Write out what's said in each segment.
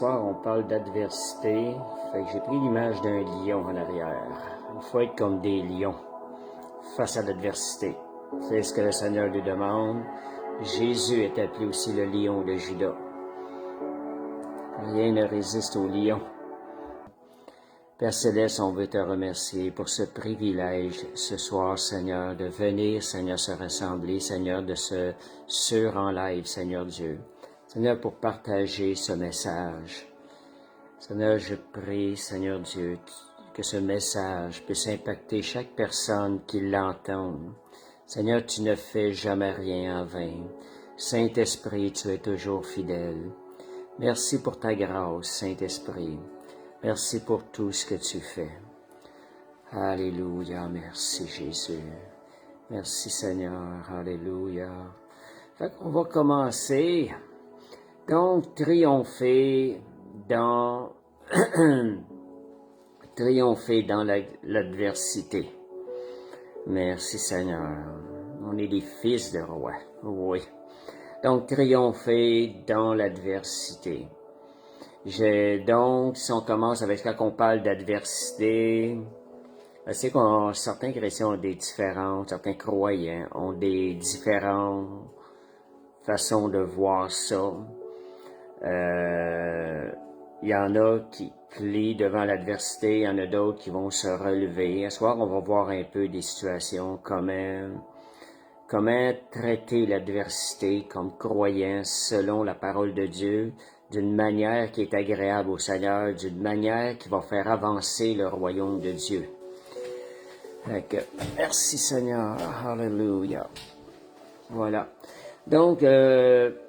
soir, on parle d'adversité. Fait que j'ai pris l'image d'un lion en arrière. Il faut être comme des lions face à l'adversité. C'est ce que le Seigneur lui demande. Jésus est appelé aussi le lion de Juda. Rien ne résiste au lion. Père Céleste, on veut te remercier pour ce privilège ce soir, Seigneur, de venir, Seigneur, se rassembler, Seigneur, de se sur en live, Seigneur Dieu. Seigneur, pour partager ce message. Seigneur, je prie, Seigneur Dieu, que ce message puisse impacter chaque personne qui l'entend. Seigneur, tu ne fais jamais rien en vain. Saint-Esprit, tu es toujours fidèle. Merci pour ta grâce, Saint-Esprit. Merci pour tout ce que tu fais. Alléluia, merci Jésus. Merci Seigneur, alléluia. Fait qu'on va commencer. Donc, triompher dans l'adversité. Merci Seigneur. On est des fils de roi. Oui. Donc, triompher dans l'adversité. Donc, si on commence avec quand on parle d'adversité, je sais que certains chrétiens ont des différentes, certains croyants ont des différentes façons de voir ça. Il y en a qui plient devant l'adversité, il y en a d'autres qui vont se relever. Ce soir, on va voir un peu des situations, comment traiter l'adversité comme croyant selon la parole de Dieu, d'une manière qui est agréable au Seigneur, d'une manière qui va faire avancer le royaume de Dieu. Donc, merci Seigneur, alléluia. Voilà. Donc,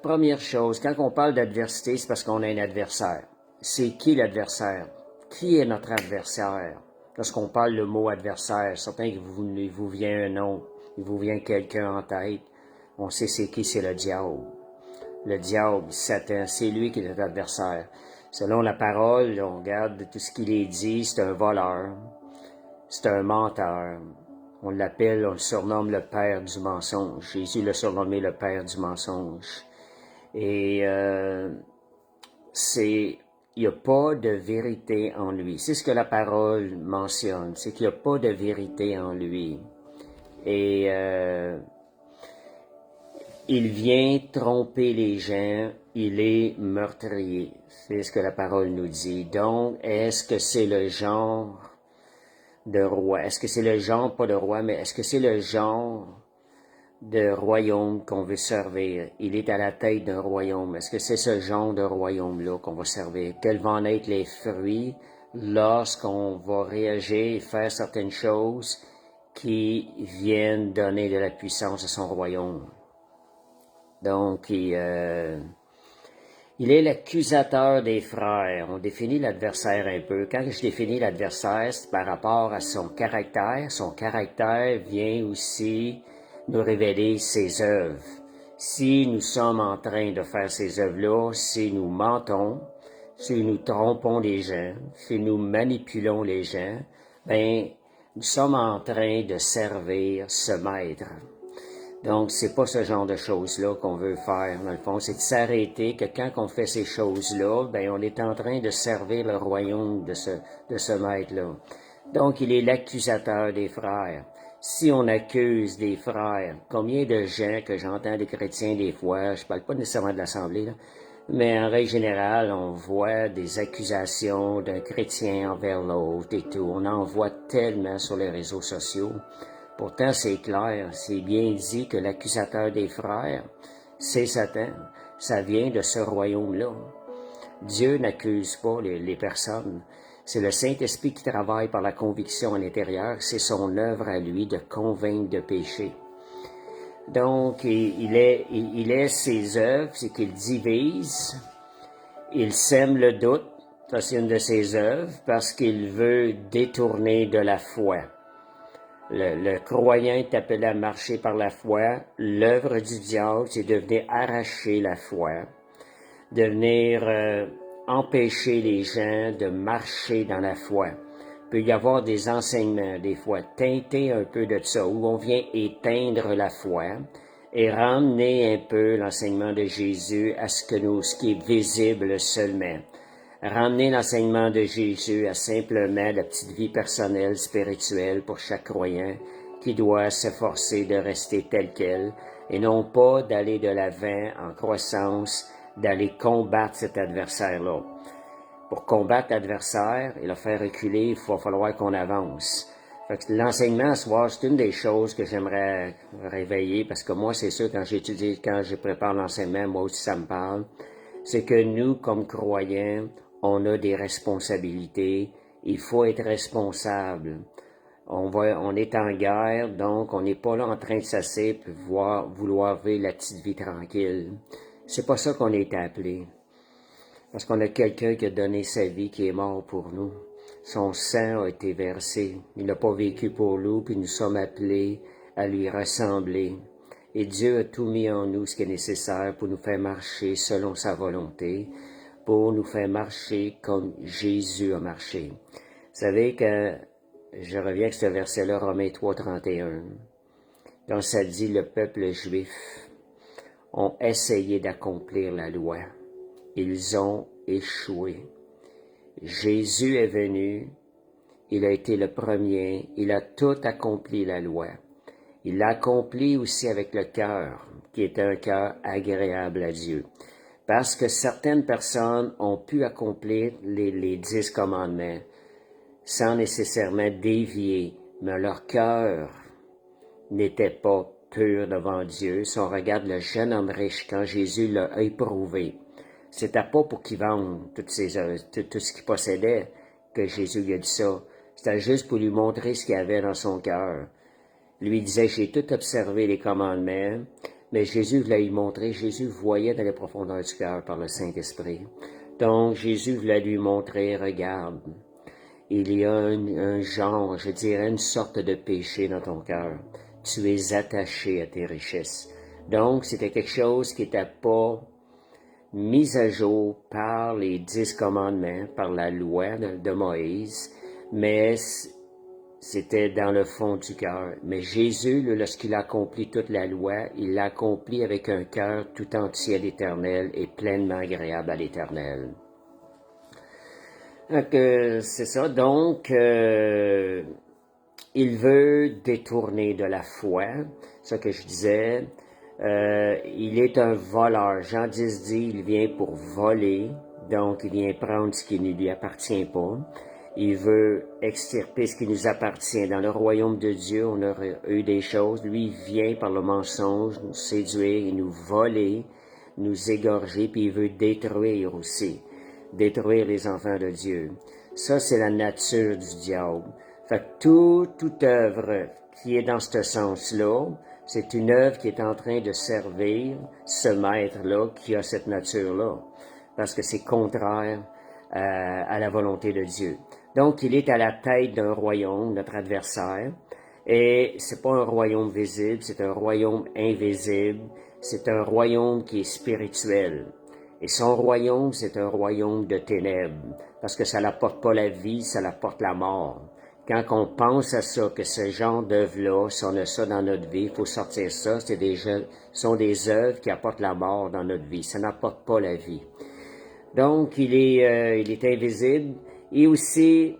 première chose, quand on parle d'adversité, c'est parce qu'on a un adversaire. C'est qui l'adversaire? Qui est notre adversaire? Lorsqu'on parle le mot adversaire, certains il vous vient un nom, il vous vient quelqu'un en tête. On sait c'est qui, c'est le diable. Le diable, Satan, c'est lui qui est notre adversaire. Selon la parole, on regarde tout ce qu'il est dit, c'est un voleur, c'est un menteur. On le surnomme le père du mensonge. Jésus l'a surnommé le père du mensonge. Et il n'y a pas de vérité en lui. C'est ce que la parole mentionne, c'est qu'il n'y a pas de vérité en lui. Et il vient tromper les gens, il est meurtrier. C'est ce que la parole nous dit. Donc, est-ce que c'est le genre de roi? Est-ce que c'est le genre, pas de roi, mais est-ce que c'est le genre de royaume qu'on veut servir? Il est à la tête d'un royaume. Est-ce que c'est ce genre de royaume-là qu'on va servir? Quels vont être les fruits lorsqu'on va réagir et faire certaines choses qui viennent donner de la puissance à son royaume? Donc, il est l'accusateur des frères. On définit l'adversaire un peu. Quand je définis l'adversaire, c'est par rapport à son caractère. Son caractère vient aussi nous révéler ses œuvres. Si nous sommes en train de faire ces œuvres-là, si nous mentons, si nous trompons les gens, si nous manipulons les gens, ben, nous sommes en train de servir ce maître. Donc, c'est pas ce genre de choses-là qu'on veut faire, dans le fond. C'est de s'arrêter que quand on fait ces choses-là, ben, on est en train de servir le royaume de ce maître-là. Donc, il est l'accusateur des frères. Si on accuse des frères, combien de gens que j'entends des chrétiens des fois, je parle pas nécessairement de l'Assemblée, là, mais en règle générale, on voit des accusations d'un chrétien envers l'autre et tout. On en voit tellement sur les réseaux sociaux. Pourtant, c'est clair, c'est bien dit que l'accusateur des frères, c'est Satan. Ça vient de ce royaume-là. Dieu n'accuse pas les personnes. C'est le Saint-Esprit qui travaille par la conviction à l'intérieur. C'est son œuvre à lui de convaincre de péché. Donc, il est ses œuvres, c'est qu'il divise, il sème le doute, ça c'est une de ses œuvres, parce qu'il veut détourner de la foi. Le croyant est appelé à marcher par la foi. L'œuvre du diable, c'est de venir arracher la foi, de venir empêcher les gens de marcher dans la foi. Il peut y avoir des enseignements, des fois, teintés un peu de ça, où on vient éteindre la foi et ramener un peu l'enseignement de Jésus à ce qui est visible seulement. ramener l'enseignement de Jésus à simplement la petite vie personnelle, spirituelle pour chaque croyant qui doit s'efforcer de rester tel quel et non pas d'aller de l'avant en croissance, d'aller combattre cet adversaire-là. Pour combattre l'adversaire et le faire reculer, il va falloir qu'on avance. L'enseignement à ce soir, c'est une des choses que j'aimerais réveiller parce que moi, c'est sûr, quand j'étudie, quand je prépare l'enseignement, moi aussi ça me parle. C'est que nous, comme croyants, on a des responsabilités. Il faut être responsable. On est en guerre, donc on n'est pas là en train de s'asseoir et vouloir vivre la petite vie tranquille. C'est pas ça qu'on est appelé. Parce qu'on a quelqu'un qui a donné sa vie, qui est mort pour nous. Son sang a été versé. Il n'a pas vécu pour nous, puis nous sommes appelés à lui ressembler. Et Dieu a tout mis en nous ce qui est nécessaire pour nous faire marcher selon sa volonté, pour nous faire marcher comme Jésus a marché. Vous savez que, je reviens avec ce verset-là, Romains 3, 31. Donc ça dit, le peuple juif ont essayé d'accomplir la loi. Ils ont échoué. Jésus est venu, il a été le premier, il a tout accompli la loi. Il l'a accompli aussi avec le cœur, qui est un cœur agréable à Dieu. Parce que certaines personnes ont pu accomplir les 10 commandements sans nécessairement dévier, mais leur cœur n'était pas pur devant Dieu. Si on regarde le jeune homme riche, quand Jésus l'a éprouvé, c'était pas pour qu'il vende tout ce qu'il possédait que Jésus lui a dit ça. C'était juste pour lui montrer ce qu'il avait dans son cœur. Lui disait, j'ai tout observé les commandements, mais Jésus voulait lui montrer, Jésus voyait dans les profondeurs du cœur par le Saint-Esprit. Donc Jésus voulait lui montrer, regarde, il y a un genre, je dirais une sorte de péché dans ton cœur. Tu es attaché à tes richesses. Donc c'était quelque chose qui n'était pas mise à jour par les 10 commandements, par la loi de Moïse, mais c'était dans le fond du cœur. Mais Jésus, lorsqu'il a accompli toute la loi, il l'a accompli avec un cœur tout entier à l'Éternel et pleinement agréable à l'Éternel. C'est ça. Donc, il veut détourner de la foi, ce que je disais. Il est un voleur. Jean 10 dit, il vient pour voler, donc il vient prendre ce qui ne lui appartient pas. Il veut extirper ce qui nous appartient. Dans le royaume de Dieu, on a eu des choses. Lui, il vient par le mensonge nous séduire et nous voler, nous égorger, puis il veut détruire aussi. Détruire les enfants de Dieu. Ça, c'est la nature du diable. Fait que toute œuvre qui est dans ce sens-là, c'est une œuvre qui est en train de servir ce maître-là qui a cette nature-là. Parce que c'est contraire à la volonté de Dieu. Donc, il est à la tête d'un royaume, notre adversaire, et c'est pas un royaume visible, c'est un royaume invisible, c'est un royaume qui est spirituel. Et son royaume, c'est un royaume de ténèbres, parce que ça n'apporte pas la vie, ça apporte la mort. Quand on pense à ça, que ce genre d'œuvre-là, si on a ça dans notre vie, il faut sortir ça, sont des œuvres qui apportent la mort dans notre vie, ça n'apporte pas la vie. Donc, il est invisible et aussi,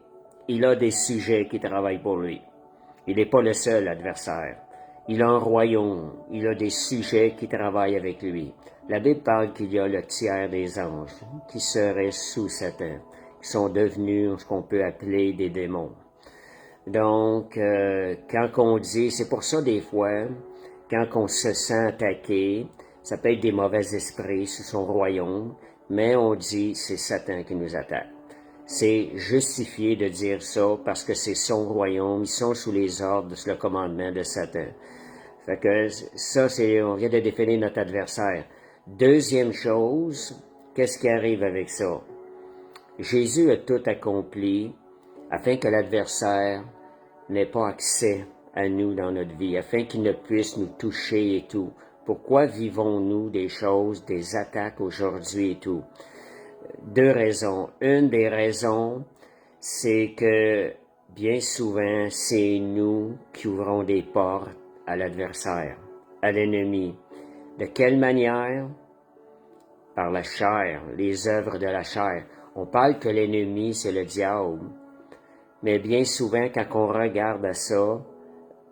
il a des sujets qui travaillent pour lui. Il n'est pas le seul adversaire. Il a un royaume, il a des sujets qui travaillent avec lui. La Bible parle qu'il y a le tiers des anges qui seraient sous Satan, qui sont devenus ce qu'on peut appeler des démons. Donc, quand on dit, c'est pour ça des fois, quand on se sent attaqué, ça peut être des mauvais esprits sous son royaume, mais on dit c'est Satan qui nous attaque. C'est justifié de dire ça parce que c'est son royaume, ils sont sous les ordres, sous le commandement de Satan. Fait que ça, on vient de définir notre adversaire. Deuxième chose, qu'est-ce qui arrive avec ça? Jésus a tout accompli afin que l'adversaire n'ait pas accès à nous dans notre vie, afin qu'il ne puisse nous toucher et tout. Pourquoi vivons-nous des choses, des attaques aujourd'hui et tout? Deux raisons. Une des raisons, c'est que bien souvent, c'est nous qui ouvrons des portes à l'adversaire, à l'ennemi. De quelle manière? Par la chair, les œuvres de la chair. On parle que l'ennemi, c'est le diable. Mais bien souvent, quand on regarde à ça,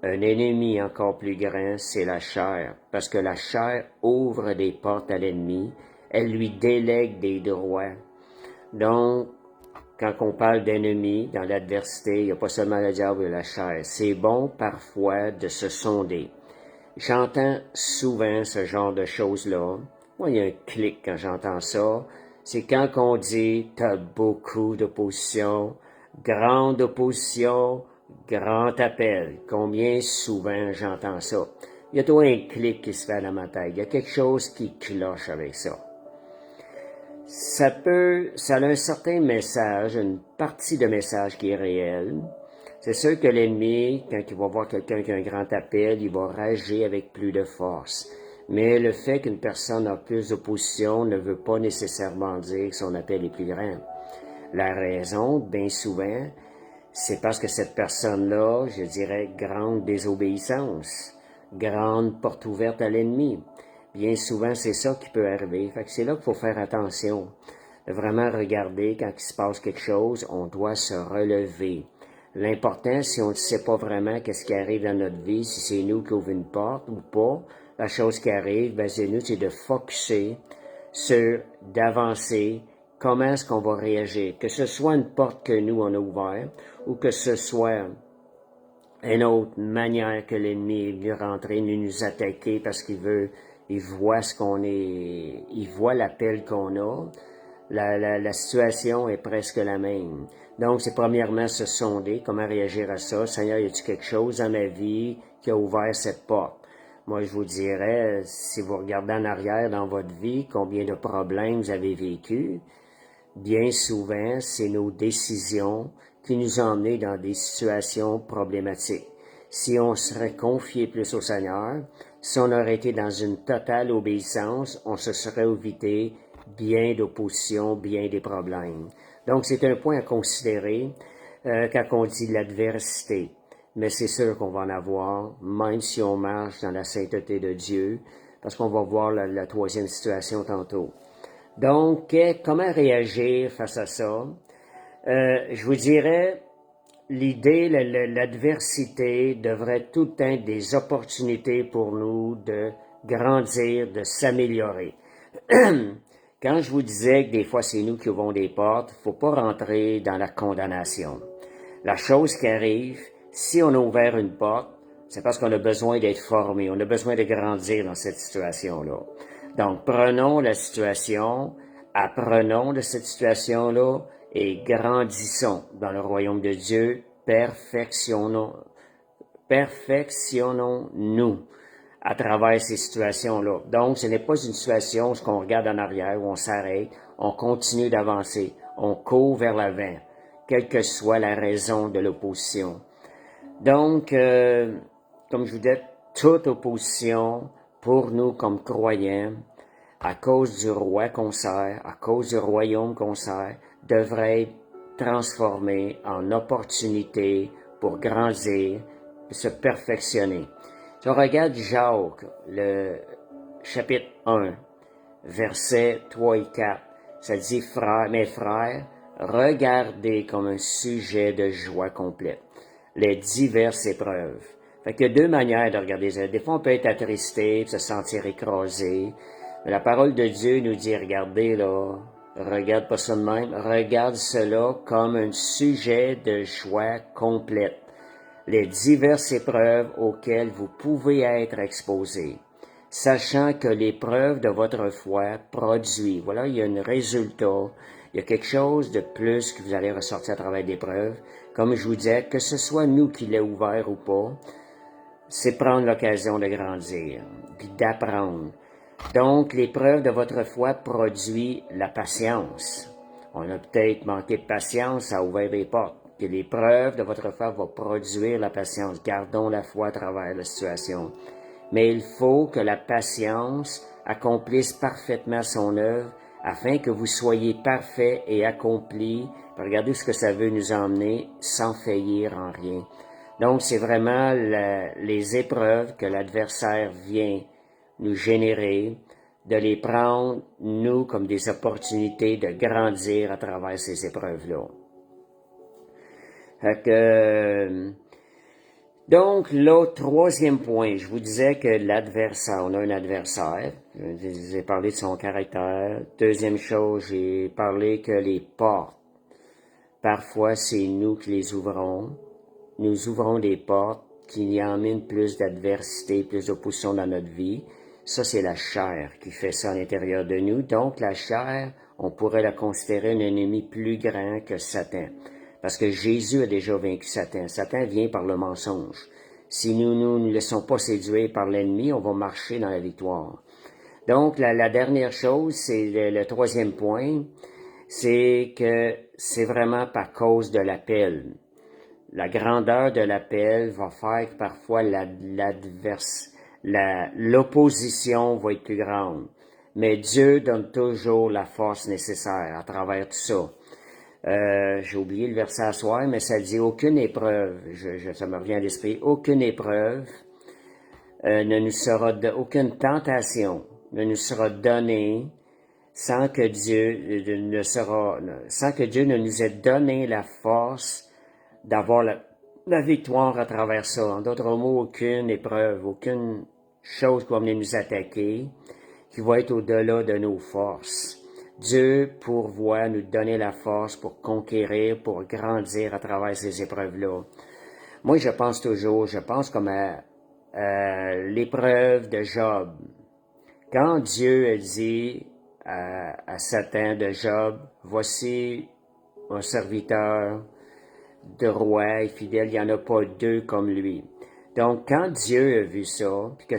un ennemi encore plus grand, c'est la chair. Parce que la chair ouvre des portes à l'ennemi. Elle lui délègue des droits. Donc, quand on parle d'ennemi, dans l'adversité, il n'y a pas seulement le diable et la chair. C'est bon parfois de se sonder. J'entends souvent ce genre de choses-là. Moi, il y a un clic quand j'entends ça. C'est quand on dit « t'as beaucoup d'opposition »,« grande opposition »,« grand appel ». Combien souvent j'entends ça? Il y a toujours un clic qui se fait dans ma tête. Il y a quelque chose qui cloche avec ça. Ça a un certain message, une partie de message qui est réelle. C'est sûr que l'ennemi, quand il va voir quelqu'un qui a un grand appel, il va rager avec plus de force. Mais le fait qu'une personne a plus d'opposition ne veut pas nécessairement dire que son appel est plus grand. La raison, bien souvent, c'est parce que cette personne-là, je dirais, grande désobéissance, grande porte ouverte à l'ennemi. Bien souvent, c'est ça qui peut arriver. Fait que c'est là qu'il faut faire attention. De vraiment regarder quand il se passe quelque chose, on doit se relever. L'important, si on ne sait pas vraiment qu'est-ce qui arrive dans notre vie, si c'est nous qui ouvrons une porte ou pas, la chose qui arrive, ben c'est nous, c'est de focusser sur d'avancer, comment est-ce qu'on va réagir. Que ce soit une porte que nous, on a ouverte, ou que ce soit une autre manière que l'ennemi est venu rentrer, nous attaquer parce il voit ce qu'on est, il voit l'appel qu'on a. La situation est presque la même. Donc, c'est premièrement se sonder, comment réagir à ça. Seigneur, y a-t-il quelque chose dans ma vie qui a ouvert cette porte? Moi, je vous dirais, si vous regardez en arrière dans votre vie, combien de problèmes vous avez vécu, bien souvent, c'est nos décisions qui nous ont emmenés dans des situations problématiques. Si on serait confié plus au Seigneur, si on aurait été dans une totale obéissance, on se serait évité bien d'opposition, bien des problèmes. Donc, c'est un point à considérer quand on dit l'adversité. Mais c'est sûr qu'on va en avoir, même si on marche dans la sainteté de Dieu, parce qu'on va voir la troisième situation tantôt. Donc, comment réagir face à ça? Je vous dirais, l'idée, l'adversité devrait tout le temps être des opportunités pour nous de grandir, de s'améliorer. Quand je vous disais que des fois c'est nous qui ouvrons des portes, faut pas rentrer dans la condamnation. La chose qui arrive, si on a ouvert une porte, c'est parce qu'on a besoin d'être formé, on a besoin de grandir dans cette situation-là. Donc, prenons la situation, apprenons de cette situation-là et grandissons dans le royaume de Dieu, perfectionnons-nous à travers ces situations-là. Donc, ce n'est pas une situation où on regarde en arrière, où on s'arrête, on continue d'avancer, on court vers l'avant, quelle que soit la raison de l'opposition. Donc, comme je vous disais, toute opposition pour nous comme croyants, à cause du roi qu'on sert, à cause du royaume qu'on sert, devrait être transformée en opportunité pour grandir, se perfectionner. Si on regarde Jacques, le chapitre 1, versets 3 et 4, ça dit, frères, mes frères, regardez comme un sujet de joie complète les diverses épreuves. Fait qu'il y a deux manières de regarder ça. Des fois, on peut être attristé, se sentir écrasé. Mais la parole de Dieu nous dit, regardez là, regarde pas ça de même, regarde cela comme un sujet de joie complète. Les diverses épreuves auxquelles vous pouvez être exposés, sachant que l'épreuve de votre foi produit. Voilà, il y a un résultat, il y a quelque chose de plus que vous allez ressortir à travers l'épreuve. Comme je vous disais, que ce soit nous qui l'ait ouvert ou pas, c'est prendre l'occasion de grandir, puis d'apprendre. Donc, l'épreuve de votre foi produit la patience. On a peut-être manqué de patience à ouvrir les portes. Que l'épreuve de votre foi va produire la patience. Gardons la foi à travers la situation. Mais il faut que la patience accomplisse parfaitement son œuvre afin que vous soyez parfaits et accomplis. Regardez ce que ça veut nous emmener sans faillir en rien. Donc, c'est vraiment les épreuves que l'adversaire vient nous générer de les prendre, nous, comme des opportunités de grandir à travers ces épreuves-là. Fait que, donc, l'autre troisième point, je vous disais que l'adversaire, on a un adversaire. J'ai parlé de son caractère. Deuxième chose, j'ai parlé que les portes, parfois c'est nous qui les ouvrons. Nous ouvrons des portes qui y emmènent plus d'adversité, plus d'opposition dans notre vie. Ça, c'est la chair qui fait ça à l'intérieur de nous. Donc, la chair, on pourrait la considérer un ennemi plus grand que Satan. Parce que Jésus a déjà vaincu Satan. Satan vient par le mensonge. Si nous ne nous laissons pas séduire par l'ennemi, on va marcher dans la victoire. Donc, la dernière chose, c'est le troisième point, c'est que c'est vraiment par cause de l'appel. La grandeur de l'appel va faire que parfois l'opposition va être plus grande. Mais Dieu donne toujours la force nécessaire à travers tout ça. J'ai oublié le verset à soir, mais ça dit aucune épreuve, ça me revient à l'esprit, aucune épreuve ne nous sera, aucune tentation ne nous sera donnée sans que Dieu ne nous ait donné la force d'avoir la victoire à travers ça. En d'autres mots, aucune épreuve, aucune chose qui va venir nous attaquer, qui va être au-delà de nos forces. Dieu pourvoit nous donner la force pour conquérir, pour grandir à travers ces épreuves-là. Moi, je pense comme à l'épreuve de Job. Quand Dieu a dit à Satan de Job, voici un serviteur de roi et fidèle, il n'y en a pas deux comme lui. Donc, quand Dieu a vu ça, puis que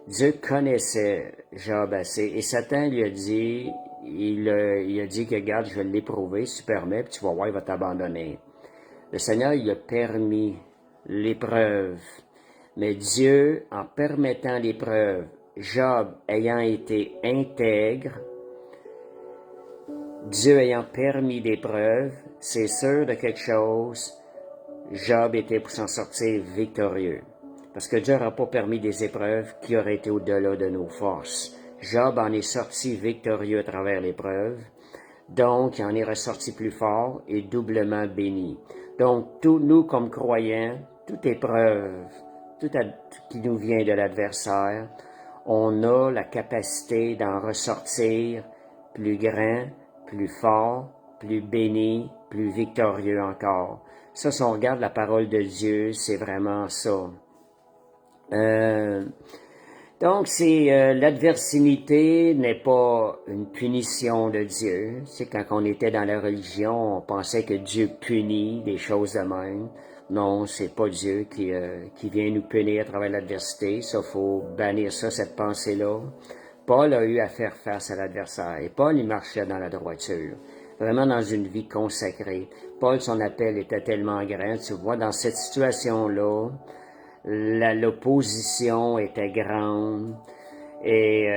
Dieu connaissait Job assez, et Satan lui a dit, il a dit que, regarde, je vais l'éprouver, si tu permets, puis tu vas voir, il va t'abandonner. Le Seigneur, il a permis l'épreuve. Mais Dieu, en permettant l'épreuve, Job ayant été intègre, Dieu ayant permis l'épreuve, c'est sûr de quelque chose, Job était pour s'en sortir victorieux. Parce que Dieu n'aura pas permis des épreuves qui auraient été au-delà de nos forces. Job en est sorti victorieux à travers l'épreuve, donc il en est ressorti plus fort et doublement béni. Donc, tous nous comme croyants, toute épreuve, tout qui nous vient de l'adversaire, on a la capacité d'en ressortir plus grand, plus fort, plus béni, plus victorieux encore. Ça, si on regarde la parole de Dieu, c'est vraiment ça. Donc, l'adversité n'est pas une punition de Dieu. C'est quand on était dans la religion, on pensait que Dieu punit des choses de même. Non, c'est pas Dieu qui vient nous punir à travers l'adversité. Ça, faut bannir ça, cette pensée-là. Paul a eu à faire face à l'adversaire. Et Paul, il marchait dans la droiture. Vraiment dans une vie consacrée. Paul, son appel était tellement grand. Tu vois, dans cette situation-là, l'opposition était grande et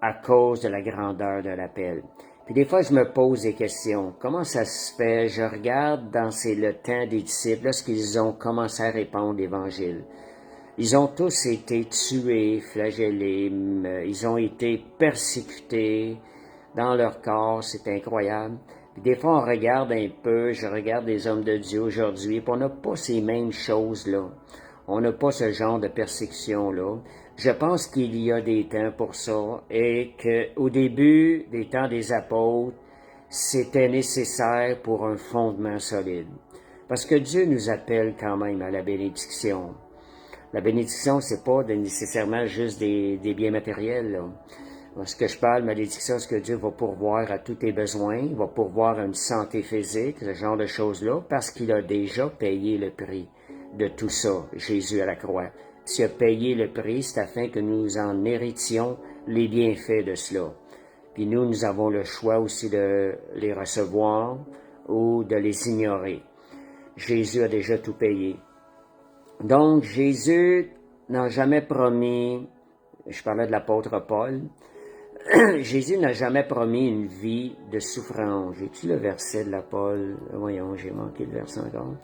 à cause de la grandeur de l'appel. Puis des fois, je me pose des questions. Comment ça se fait? Je regarde dans le temps des disciples, lorsqu'ils ont commencé à répandre l'Évangile. Ils ont tous été tués, flagellés, ils ont été persécutés dans leur corps, c'est incroyable. Puis des fois, on regarde un peu, je regarde les hommes de Dieu aujourd'hui, puis on n'a pas ces mêmes choses-là. On n'a pas ce genre de persécution-là. Je pense qu'il y a des temps pour ça et qu'au début des temps des apôtres, c'était nécessaire pour un fondement solide. Parce que Dieu nous appelle quand même à la bénédiction. La bénédiction, c'est pas nécessairement juste des biens matériels, là. Ce que je parle, malédiction, c'est que Dieu va pourvoir à tous tes besoins, il va pourvoir à une santé physique, ce genre de choses-là, parce qu'il a déjà payé le prix de tout ça, Jésus à la croix. S'il a payé le prix, c'est afin que nous en héritions les bienfaits de cela. Puis nous avons le choix aussi de les recevoir ou de les ignorer. Jésus a déjà tout payé. Donc, Jésus n'a jamais promis, je parlais de l'apôtre Paul, Jésus n'a jamais promis une vie de souffrance. J'ai-tu le verset de la Paul? Voyons, j'ai manqué le verset encore.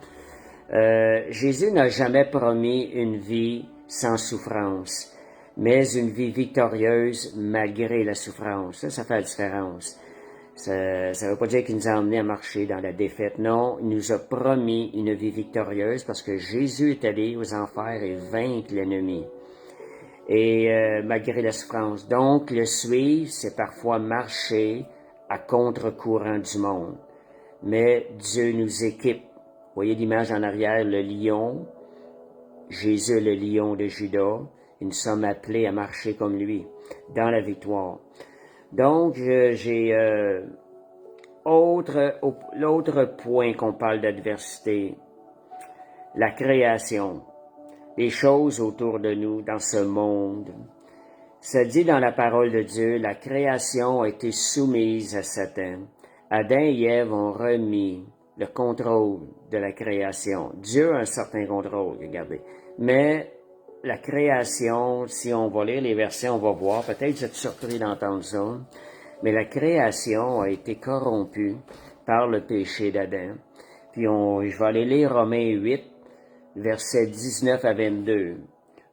Jésus n'a jamais promis une vie sans souffrance. mais une vie victorieuse malgré la souffrance. Ça fait la différence. Ça ne veut pas dire qu'il nous a emmenés à marcher dans la défaite. Non, il nous a promis une vie victorieuse parce que Jésus est allé aux enfers et vaincre l'ennemi. Et malgré la souffrance. Donc, le suivre, c'est parfois marcher à contre-courant du monde. Mais Dieu nous équipe. Vous voyez l'image en arrière, le lion. Jésus est le lion de Juda. Et nous sommes appelés à marcher comme lui, dans la victoire. Donc, j'ai l'autre point qu'on parle d'adversité, la création, les choses autour de nous dans ce monde. Ça dit dans la parole de Dieu, la création a été soumise à Satan. Adam et Ève ont remis le contrôle de la création. Dieu a un certain contrôle, regardez. Mais la création, si on va lire les versets, on va voir, peut-être vous êtes surpris d'entendre ça, mais la création a été corrompue par le péché d'Adam. Puis je vais aller lire Romains 8, versets 19 à 22.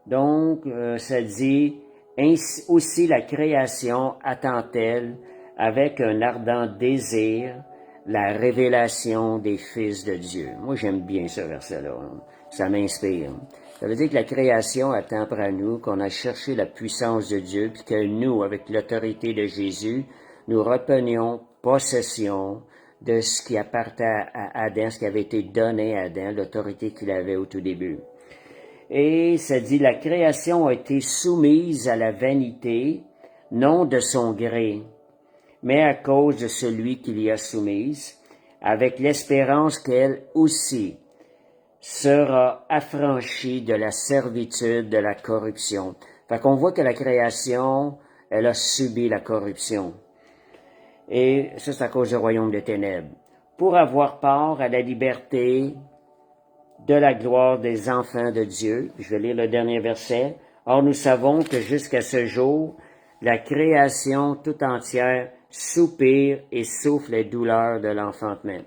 Donc, ça dit, ainsi aussi la création attend-elle avec un ardent désir la révélation des fils de Dieu. Moi, j'aime bien ce verset-là. Ça m'inspire. Ça veut dire que la création attend après nous, qu'on a cherché la puissance de Dieu, puis que nous, avec l'autorité de Jésus, nous reprenions possession de ce qui appartient à Adam, ce qui avait été donné à Adam, l'autorité qu'il avait au tout début. Et ça dit, la création a été soumise à la vanité, non de son gré, mais à cause de celui qui l'y a soumise, avec l'espérance qu'elle aussi sera affranchie de la servitude de la corruption. Fait qu'on voit que la création, elle a subi la corruption. Et ça, c'est à cause du royaume des ténèbres. Pour avoir part à la liberté de la gloire des enfants de Dieu. Je vais lire le dernier verset. Or, nous savons que jusqu'à ce jour, la création tout entière soupire et souffle les douleurs de l'enfantement.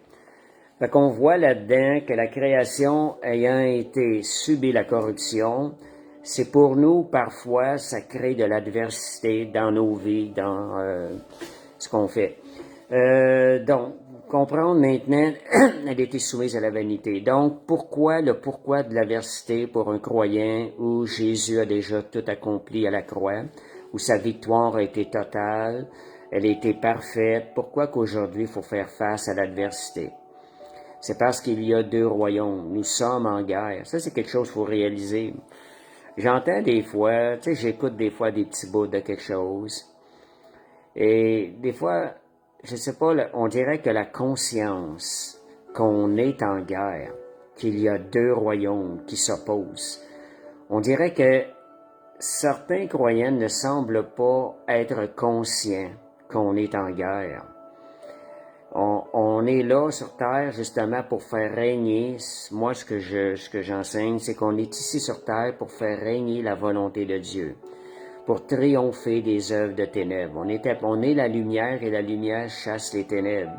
Fait qu'on voit là-dedans que la création ayant été subie la corruption, c'est pour nous, parfois, ça crée de l'adversité dans nos vies, dans ce qu'on fait. Donc, comprendre maintenant, elle a été soumise à la vanité. Donc, le pourquoi de l'adversité pour un croyant où Jésus a déjà tout accompli à la croix, où sa victoire a été totale, elle a été parfaite. Pourquoi qu'aujourd'hui, il faut faire face à l'adversité? C'est parce qu'il y a deux royaumes. Nous sommes en guerre. Ça, c'est quelque chose qu'il faut réaliser. J'entends des fois, j'écoute des fois des petits bouts de quelque chose. Et des fois, je sais pas, on dirait que la conscience qu'on est en guerre, qu'il y a deux royaumes qui s'opposent, on dirait que certains croyants ne semblent pas être conscients qu'on est en guerre. On est là sur Terre justement pour faire régner, moi ce que j'enseigne, c'est qu'on est ici sur Terre pour faire régner la volonté de Dieu, pour triompher des œuvres de ténèbres. On est la lumière et la lumière chasse les ténèbres.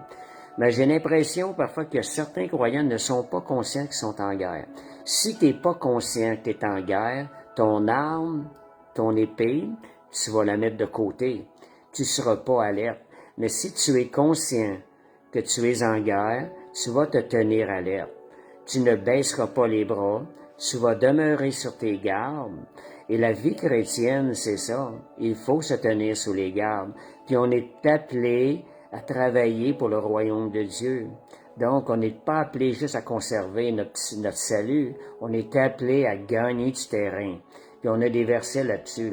Mais j'ai l'impression parfois que certains croyants ne sont pas conscients qu'ils sont en guerre. Si tu n'es pas conscient que tu es en guerre, ton arme, ton épée, tu vas la mettre de côté. Tu ne seras pas alerte. Mais si tu es conscient que tu es en guerre, tu vas te tenir alerte. Tu ne baisseras pas les bras, tu vas demeurer sur tes gardes. Et la vie chrétienne, c'est ça. Il faut se tenir sous les gardes. Puis on est appelé à travailler pour le royaume de Dieu. Donc, on n'est pas appelé juste à conserver notre salut. On est appelé à gagner du terrain. Puis on a des versets là-dessus.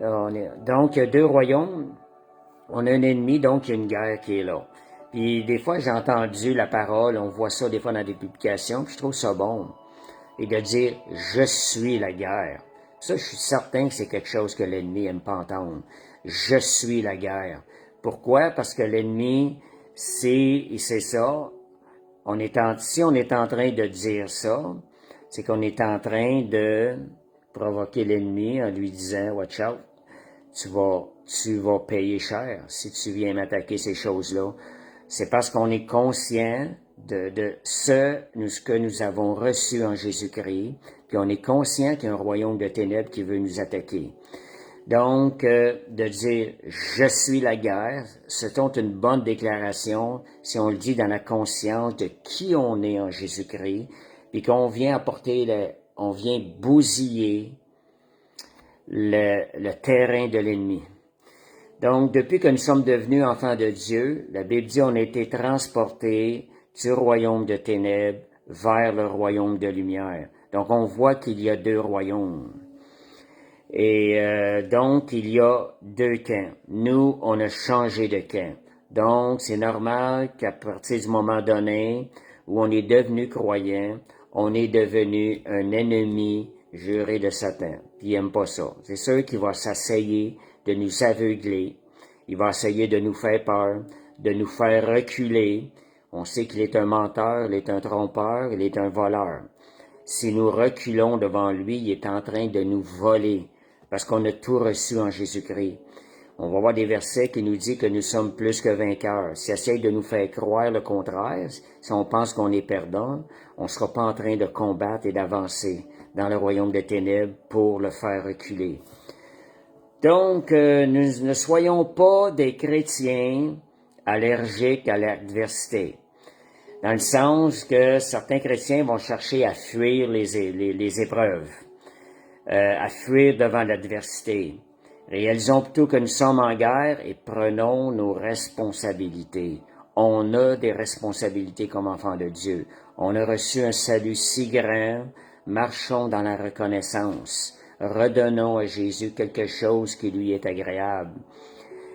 Donc, il y a deux royaumes. On a un ennemi, donc il y a une guerre qui est là. Puis des fois, j'ai entendu la parole, on voit ça des fois dans des publications, puis je trouve ça bon. Et de dire « je suis la guerre ». Ça, je suis certain que c'est quelque chose que l'ennemi n'aime pas entendre. Je suis la guerre. Pourquoi? Parce que l'ennemi, c'est ça. Si on est en train de dire ça, c'est qu'on est en train de provoquer l'ennemi en lui disant « watch out, tu vas payer cher si tu viens m'attaquer ces choses-là ». C'est parce qu'on est conscient de ce que nous avons reçu en Jésus-Christ, puis on est conscient qu'il y a un royaume de ténèbres qui veut nous attaquer. Donc, de dire « je suis la guerre », c'est une bonne déclaration si on le dit dans la conscience de qui on est en Jésus-Christ, puis qu'on vient apporter, on vient bousiller le terrain de l'ennemi. Donc, depuis que nous sommes devenus enfants de Dieu, la Bible dit on a été transportés du royaume de ténèbres vers le royaume de lumière. Donc, on voit qu'il y a deux royaumes. Et donc, il y a deux camps. Nous, on a changé de camp. Donc, c'est normal qu'à partir du moment donné où on est devenu croyant, on est devenu un ennemi juré de Satan. Puis il n'aime pas ça. C'est sûr qu'il va s'essayer de nous aveugler. Il va essayer de nous faire peur, de nous faire reculer. On sait qu'il est un menteur, il est un trompeur, il est un voleur. Si nous reculons devant lui, il est en train de nous voler, parce qu'on a tout reçu en Jésus-Christ. On va voir des versets qui nous disent que nous sommes plus que vainqueurs. S'il essaye de nous faire croire le contraire, si on pense qu'on est perdant, on ne sera pas en train de combattre et d'avancer dans le royaume des ténèbres pour le faire reculer. Donc, nous ne soyons pas des chrétiens allergiques à l'adversité. Dans le sens que certains chrétiens vont chercher à fuir les épreuves, à fuir devant l'adversité. Réalisons plutôt que nous sommes en guerre et prenons nos responsabilités. On a des responsabilités comme enfants de Dieu. On a reçu un salut si grand, marchons dans la reconnaissance. Redonnons à Jésus quelque chose qui lui est agréable.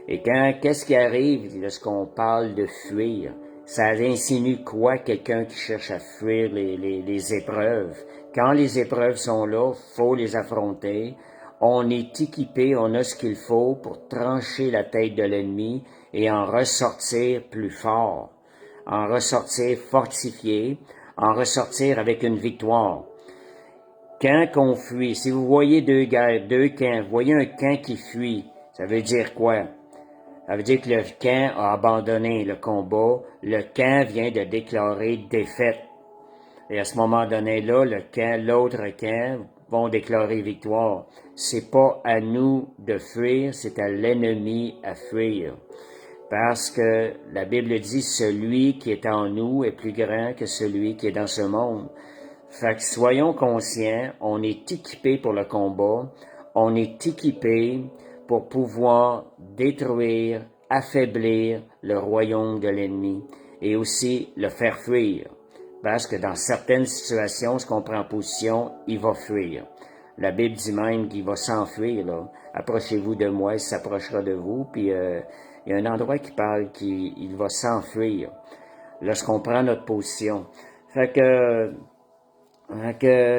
Et qu'est-ce qui arrive lorsqu'on parle de fuir? Ça insinue quoi quelqu'un qui cherche à fuir les épreuves? Quand les épreuves sont là, faut les affronter. On est équipé, on a ce qu'il faut pour trancher la tête de l'ennemi et en ressortir plus fort, en ressortir fortifié, en ressortir avec une victoire. Quand on fuit, si vous voyez deux guerres, deux camps, vous voyez un camp qui fuit, ça veut dire quoi? Ça veut dire que le camp a abandonné le combat, le camp vient de déclarer défaite. Et à ce moment donné-là, l'autre camp vont déclarer victoire. C'est pas à nous de fuir, c'est à l'ennemi à fuir. Parce que la Bible dit, celui qui est en nous est plus grand que celui qui est dans ce monde. Fait que soyons conscients, on est équipé pour le combat, on est équipé pour pouvoir détruire, affaiblir le royaume de l'ennemi et aussi le faire fuir. Parce que dans certaines situations, ce qu'on prend en position, il va fuir. La Bible dit même qu'il va s'enfuir, là. Approchez-vous de moi, il s'approchera de vous, puis il y a un endroit qui parle qu'il va s'enfuir lorsqu'on prend notre position. Fait que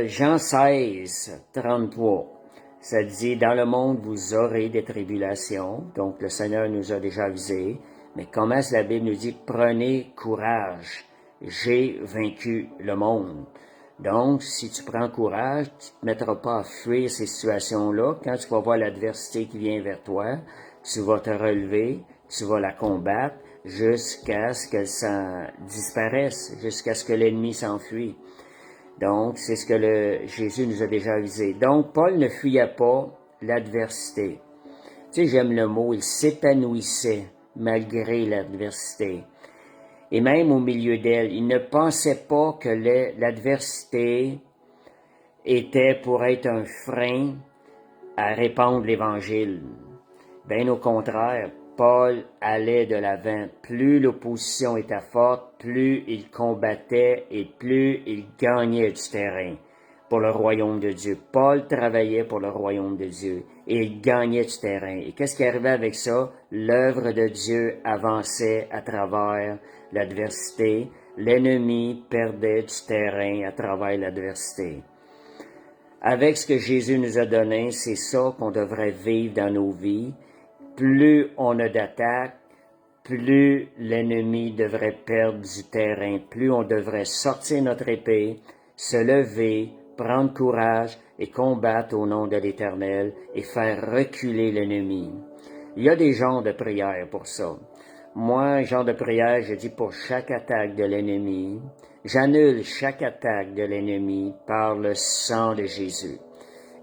Jean 16, 33, ça dit, dans le monde, vous aurez des tribulations. Donc, le Seigneur nous a déjà avisé. Mais commence la Bible nous dit, prenez courage. J'ai vaincu le monde. Donc, si tu prends courage, tu ne te mettras pas à fuir ces situations-là. Quand tu vas voir l'adversité qui vient vers toi, tu vas te relever, tu vas la combattre jusqu'à ce qu'elle disparaisse, jusqu'à ce que l'ennemi s'enfuit. Donc, c'est ce que Jésus nous a déjà avisé. Donc, Paul ne fuyait pas l'adversité. Tu sais, j'aime le mot, il s'épanouissait malgré l'adversité. Et même au milieu d'elle, il ne pensait pas que l'adversité était pour être un frein à répandre l'Évangile. Bien au contraire, Paul allait de l'avant. Plus l'opposition était forte, plus il combattait et plus il gagnait du terrain pour le royaume de Dieu. Paul travaillait pour le royaume de Dieu et il gagnait du terrain. Et qu'est-ce qui arrivait avec ça? L'œuvre de Dieu avançait à travers l'adversité. L'ennemi perdait du terrain à travers l'adversité. Avec ce que Jésus nous a donné, c'est ça qu'on devrait vivre dans nos vies. Plus on a d'attaques, plus l'ennemi devrait perdre du terrain, plus on devrait sortir notre épée, se lever, prendre courage et combattre au nom de l'Éternel et faire reculer l'ennemi. Il y a des genres de prières pour ça. Moi, genre de prière, je dis pour chaque attaque de l'ennemi, j'annule chaque attaque de l'ennemi par le sang de Jésus.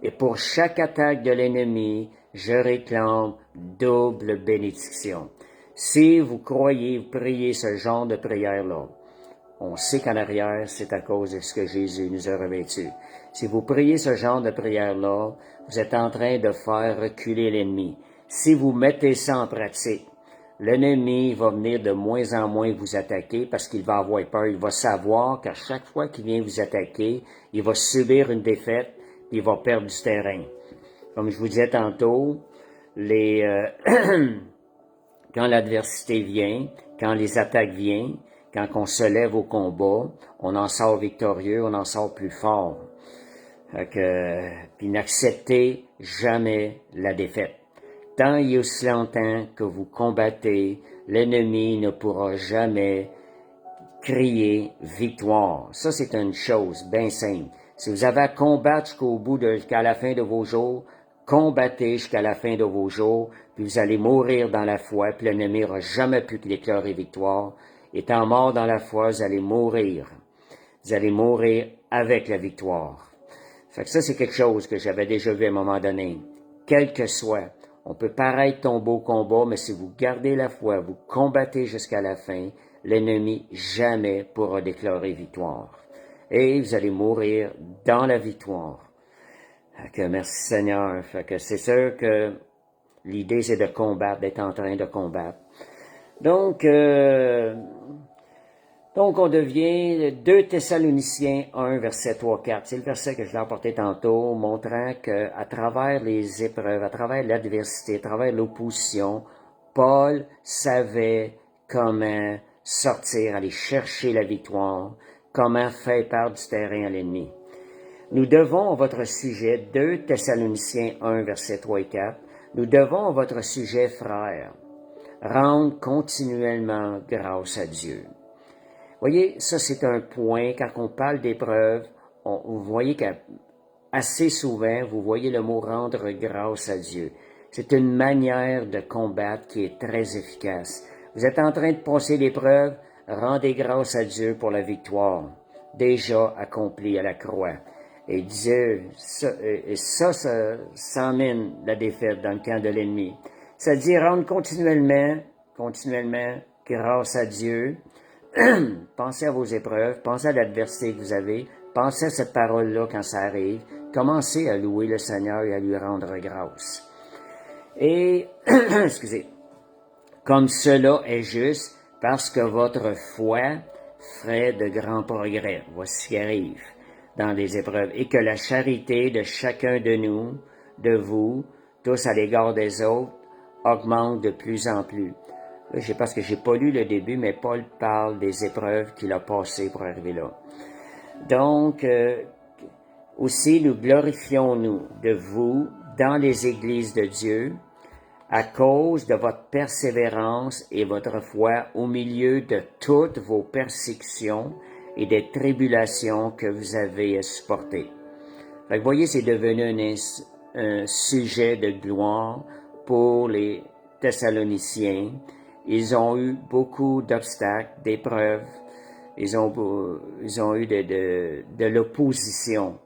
Et pour chaque attaque de l'ennemi, je réclame double bénédiction. Si vous croyez, vous priez ce genre de prière-là, on sait qu'en arrière, c'est à cause de ce que Jésus nous a revêtus. Si vous priez ce genre de prière-là, vous êtes en train de faire reculer l'ennemi. Si vous mettez ça en pratique, l'ennemi va venir de moins en moins vous attaquer parce qu'il va avoir peur. Il va savoir qu'à chaque fois qu'il vient vous attaquer, il va subir une défaite et il va perdre du terrain. Comme je vous disais tantôt, quand l'adversité vient, quand les attaques viennent, quand on se lève au combat, on en sort victorieux, on en sort plus fort. Puis n'acceptez jamais la défaite. Tant et aussi longtemps que vous combattez, l'ennemi ne pourra jamais crier victoire. Ça, c'est une chose bien simple. Si vous avez à combattre jusqu'à la fin de vos jours, combattez jusqu'à la fin de vos jours, puis vous allez mourir dans la foi, puis l'ennemi n'aura jamais pu déclarer victoire. Étant mort dans la foi, vous allez mourir. Vous allez mourir avec la victoire. Fait que ça, c'est quelque chose que j'avais déjà vu à un moment donné. Quel que soit, on peut paraître tomber au combat, mais si vous gardez la foi, vous combattez jusqu'à la fin, l'ennemi jamais pourra déclarer victoire. Et vous allez mourir dans la victoire. Fait que merci Seigneur. Fait que c'est sûr que l'idée, c'est de combattre, d'être en train de combattre. Donc on devient 2 Thessaloniciens 1, verset 3-4. C'est le verset que je l'ai apporté tantôt, montrant qu'à travers les épreuves, à travers l'adversité, à travers l'opposition, Paul savait comment sortir, aller chercher la victoire, comment faire part du terrain à l'ennemi. Nous devons à votre sujet, 2 Thessaloniciens 1, verset 3 et 4, nous devons à votre sujet, frères, rendre continuellement grâce à Dieu. Voyez, ça c'est un point, quand on parle d'épreuve, vous voyez qu'assez souvent, vous voyez le mot rendre grâce à Dieu. C'est une manière de combattre qui est très efficace. Vous êtes en train de passer l'épreuve, rendez grâce à Dieu pour la victoire, déjà accomplie à la croix. Et Dieu, ça emmène la défaite dans le camp de l'ennemi. Ça dit rendre continuellement grâce à Dieu. Pensez à vos épreuves, pensez à l'adversité que vous avez, pensez à cette parole-là quand ça arrive, commencez à louer le Seigneur et à lui rendre grâce. Et, excusez, comme cela est juste, parce que votre foi ferait de grands progrès. Voici ce qui arrive dans les épreuves. Et que la charité de chacun de nous, de vous, tous à l'égard des autres, augmente de plus en plus. Là, je sais pas parce que j'ai pas lu le début, mais Paul parle des épreuves qu'il a passées pour arriver là. Donc, aussi, nous glorifions-nous de vous dans les églises de Dieu à cause de votre persévérance et votre foi au milieu de toutes vos persécutions et des tribulations que vous avez à supporter. Fait que vous voyez, c'est devenu un sujet de gloire pour les Thessaloniciens. Ils ont eu beaucoup d'obstacles, d'épreuves. Ils ont eu de l'opposition.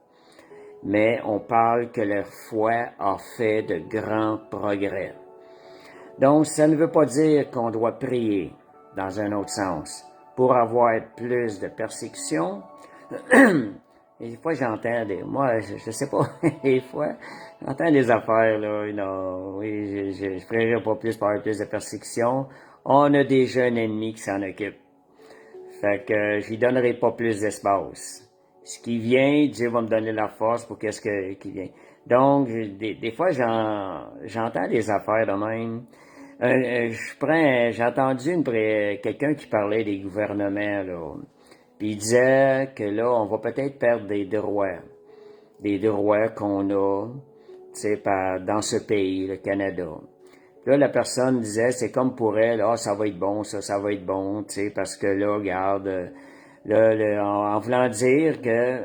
Mais on parle que leur foi a fait de grands progrès. Donc, ça ne veut pas dire qu'on doit prier dans un autre sens pour avoir plus de persécution. Et des fois, j'entends moi, je sais pas, des fois, j'entends des affaires, là, non, oui, je prierai pas plus pour avoir plus de persécution. On a déjà un ennemi qui s'en occupe. Fait que je lui donnerai pas plus d'espace. Ce qui vient, Dieu va me donner la force pour qu'est-ce qui vient. Donc, des fois, j'entends des affaires de même. J'ai entendu quelqu'un qui parlait des gouvernements, là. Puis il disait que là, on va peut-être perdre des droits qu'on a, tu sais, dans ce pays, le Canada. Là, la personne disait, c'est comme pour elle, ça va être bon, ça va être bon, tu sais, parce que là, regarde, en voulant dire que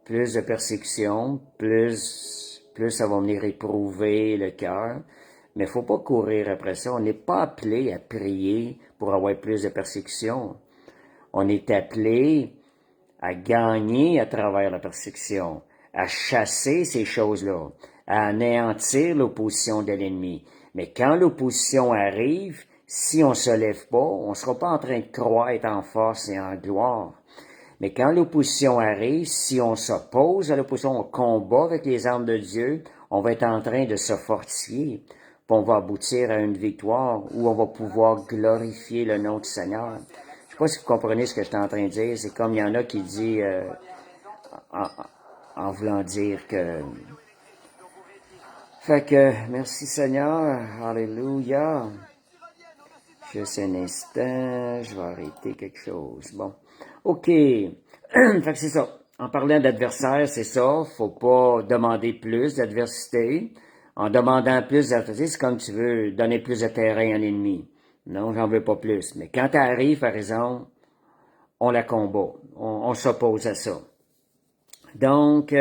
plus de persécution, plus ça va venir éprouver le cœur. Mais faut pas courir après ça. On n'est pas appelé à prier pour avoir plus de persécution. On est appelé à gagner à travers la persécution, à chasser ces choses-là, à anéantir l'opposition de l'ennemi. Mais quand l'opposition arrive, si on se lève pas, on sera pas en train de croître en force et en gloire. Mais quand l'opposition arrive, si on s'oppose à l'opposition, on combat avec les armes de Dieu, on va être en train de se fortifier, puis on va aboutir à une victoire où on va pouvoir glorifier le nom du Seigneur. Je sais pas si vous comprenez ce que je suis en train de dire. C'est comme il y en a qui dit, en, en voulant dire que... Fait que, merci Seigneur, alléluia. Juste un instant, je vais arrêter quelque chose. Bon, ok. Fait que c'est ça. En parlant d'adversaire, c'est ça. Faut pas demander plus d'adversité. En demandant plus d'adversité, c'est comme tu veux donner plus de terrain à l'ennemi. Non, j'en veux pas plus. Mais quand t'arrives, par exemple, on la combat. On s'oppose à ça. Donc,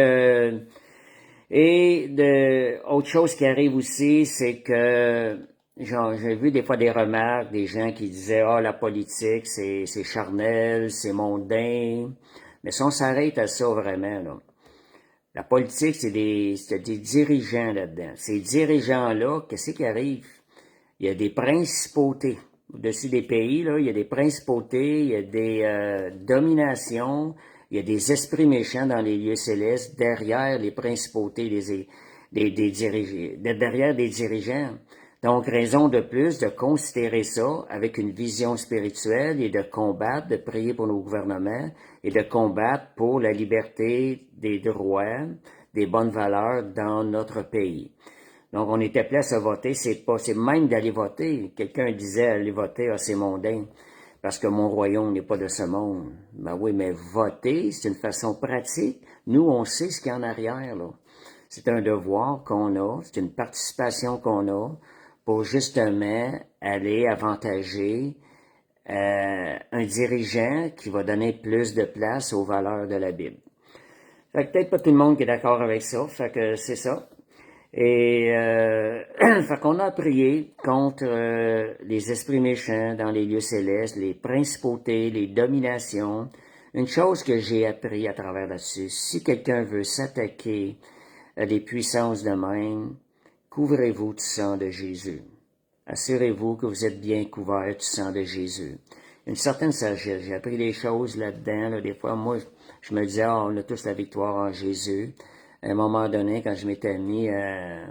autre chose qui arrive aussi, c'est que j'ai vu des fois des remarques, des gens qui disaient « Ah, la politique, c'est charnel, c'est mondain. » Mais si on s'arrête à ça vraiment, là, la politique, c'est des dirigeants là-dedans. Ces dirigeants-là, qu'est-ce qui arrive? Il y a des principautés. Au-dessus des pays, là, il y a des principautés, il y a des dominations, il y a des esprits méchants dans les lieux célestes, derrière les principautés derrière des dirigeants. Donc, raison de plus de considérer ça avec une vision spirituelle et de combattre, de prier pour nos gouvernements et de combattre pour la liberté des droits, des bonnes valeurs dans notre pays. Donc, on était appelé à se voter, c'est même d'aller voter. Quelqu'un disait, aller voter, ah, c'est mondain, parce que mon royaume n'est pas de ce monde. Ben oui, mais voter, c'est une façon pratique. Nous, on sait ce qu'il y a en arrière, là. C'est un devoir qu'on a, c'est une participation qu'on a pour justement aller avantager un dirigeant qui va donner plus de place aux valeurs de la Bible. Fait que peut-être pas tout le monde qui est d'accord avec ça, fait que c'est ça. Et fait qu'on a prié contre les esprits méchants dans les lieux célestes, les principautés, les dominations. Une chose que j'ai appris à travers là-dessus, si quelqu'un veut s'attaquer à des puissances de même, couvrez-vous du sang de Jésus. Assurez-vous que vous êtes bien couvert du sang de Jésus. Une certaine sagesse. J'ai appris des choses là-dedans. Là. Des fois, moi, je me disais, on a tous la victoire en Jésus. À un moment donné, quand je m'étais mis à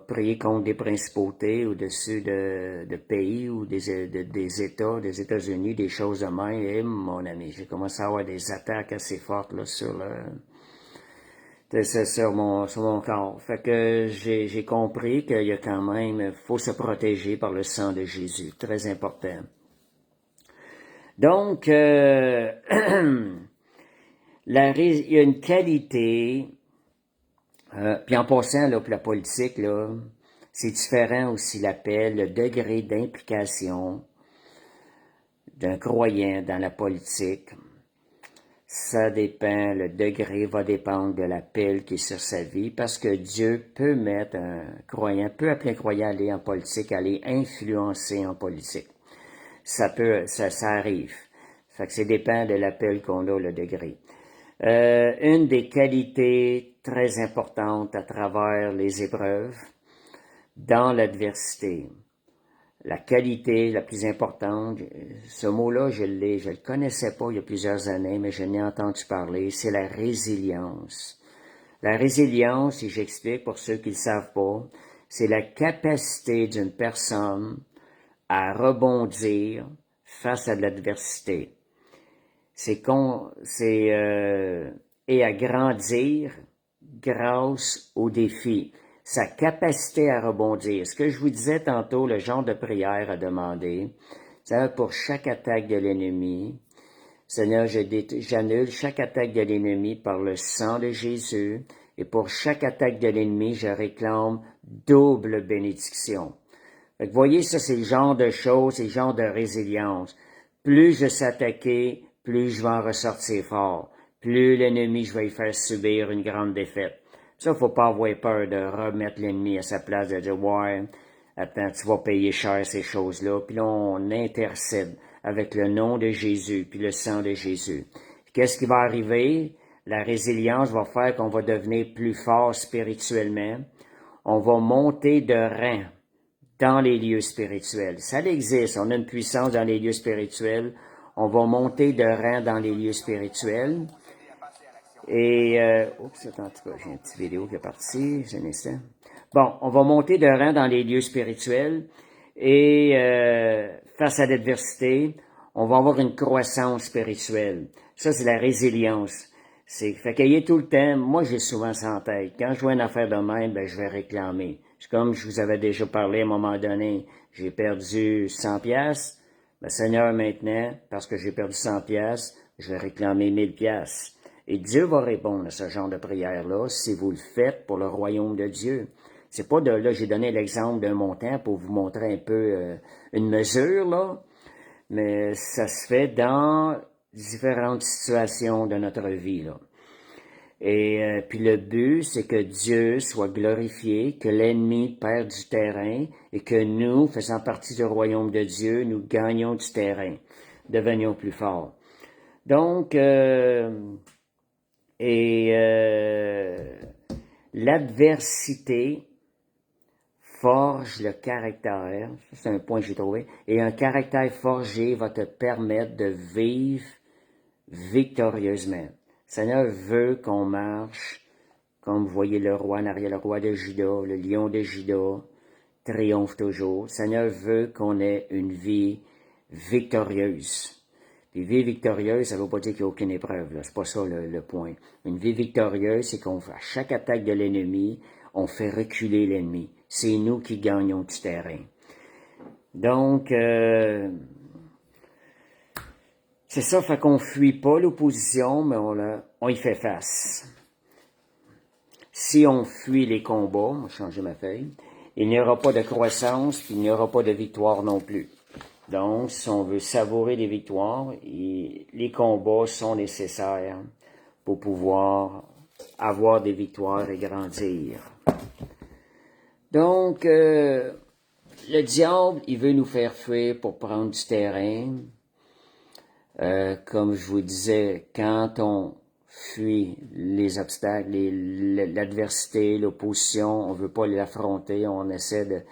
prier contre des principautés au-dessus de pays ou des États, des États-Unis, des choses de même, et mon ami, j'ai commencé à avoir des attaques assez fortes là, sur mon corps. Fait que j'ai compris qu'il y a quand même, faut se protéger par le sang de Jésus. Très important. Donc, il y a une qualité, puis en passant, là, pour la politique, là, c'est différent aussi l'appel, le degré d'implication d'un croyant dans la politique. Ça dépend, le degré va dépendre de l'appel qui est sur sa vie, parce que Dieu peut mettre un croyant, peut appeler un croyant à aller en politique, à aller influencer en politique. Ça arrive. Fait que ça dépend de l'appel qu'on a, le degré. Une des qualités très importantes à travers les épreuves, dans l'adversité, la qualité la plus importante, ce mot-là, je le connaissais pas il y a plusieurs années, mais je n'ai entendu parler, c'est la résilience. La résilience, si j'explique pour ceux qui ne le savent pas, c'est la capacité d'une personne à rebondir face à de l'adversité. Et à grandir grâce aux défis. Sa capacité à rebondir. Ce que je vous disais tantôt, le genre de prière à demander, c'est pour chaque attaque de l'ennemi. Seigneur, j'annule chaque attaque de l'ennemi par le sang de Jésus. Et pour chaque attaque de l'ennemi, je réclame double bénédiction. Fait que voyez, ça, c'est le genre de choses, c'est le genre de résilience. Plus je sais attaquer, plus je vais en ressortir fort. Plus l'ennemi, je vais y faire subir une grande défaite. Ça, faut pas avoir peur de remettre l'ennemi à sa place, de dire, ouais, attends, tu vas payer cher ces choses-là. Puis là, on intercède avec le nom de Jésus, puis le sang de Jésus. Qu'est-ce qui va arriver? La résilience va faire qu'on va devenir plus fort spirituellement. On va monter de rang dans les lieux spirituels. Ça existe, on a une puissance dans les lieux spirituels. On va monter de rang dans les lieux spirituels. Et, oups, en tout cas, j'ai une petite vidéo qui est partie, j'ai un instant. Bon, on va monter de rang dans les lieux spirituels et face à l'adversité, on va avoir une croissance spirituelle. Ça, c'est la résilience. Fait qu'ayez tout le temps, moi j'ai souvent ça en tête. Quand je vois une affaire de même, ben je vais réclamer. C'est comme je vous avais déjà parlé à un moment donné, j'ai perdu 100 pièces. Ben, Seigneur, maintenant, parce que j'ai perdu 100 pièces, je vais réclamer 1000 pièces. Et Dieu va répondre à ce genre de prière-là si vous le faites pour le royaume de Dieu. C'est pas de là, j'ai donné l'exemple d'un montant pour vous montrer un peu une mesure, là, mais ça se fait dans différentes situations de notre vie, là. Et puis le but, c'est que Dieu soit glorifié, que l'ennemi perde du terrain et que nous, faisant partie du royaume de Dieu, nous gagnons du terrain, devenions plus forts. Donc, l'adversité forge le caractère, c'est un point que j'ai trouvé, et un caractère forgé va te permettre de vivre victorieusement. Le Seigneur veut qu'on marche, comme vous voyez le roi en arrière, le roi de Juda, le lion de Juda, triomphe toujours. Le Seigneur veut qu'on ait une vie victorieuse. Puis vie victorieuse, ça ne veut pas dire qu'il n'y a aucune épreuve, là. C'est pas ça le point. Une vie victorieuse, c'est qu'à chaque attaque de l'ennemi, on fait reculer l'ennemi. C'est nous qui gagnons du terrain. Donc, c'est ça, fait qu'on fuit pas l'opposition, mais on y fait face. Si on fuit les combats, on va changer ma feuille, il n'y aura pas de croissance, puis il n'y aura pas de victoire non plus. Donc, si on veut savourer les victoires, les combats sont nécessaires pour pouvoir avoir des victoires et grandir. Donc, le diable, il veut nous faire fuir pour prendre du terrain. Comme je vous disais, quand on fuit les obstacles, l'adversité, l'opposition, on veut pas l'affronter, on essaie de...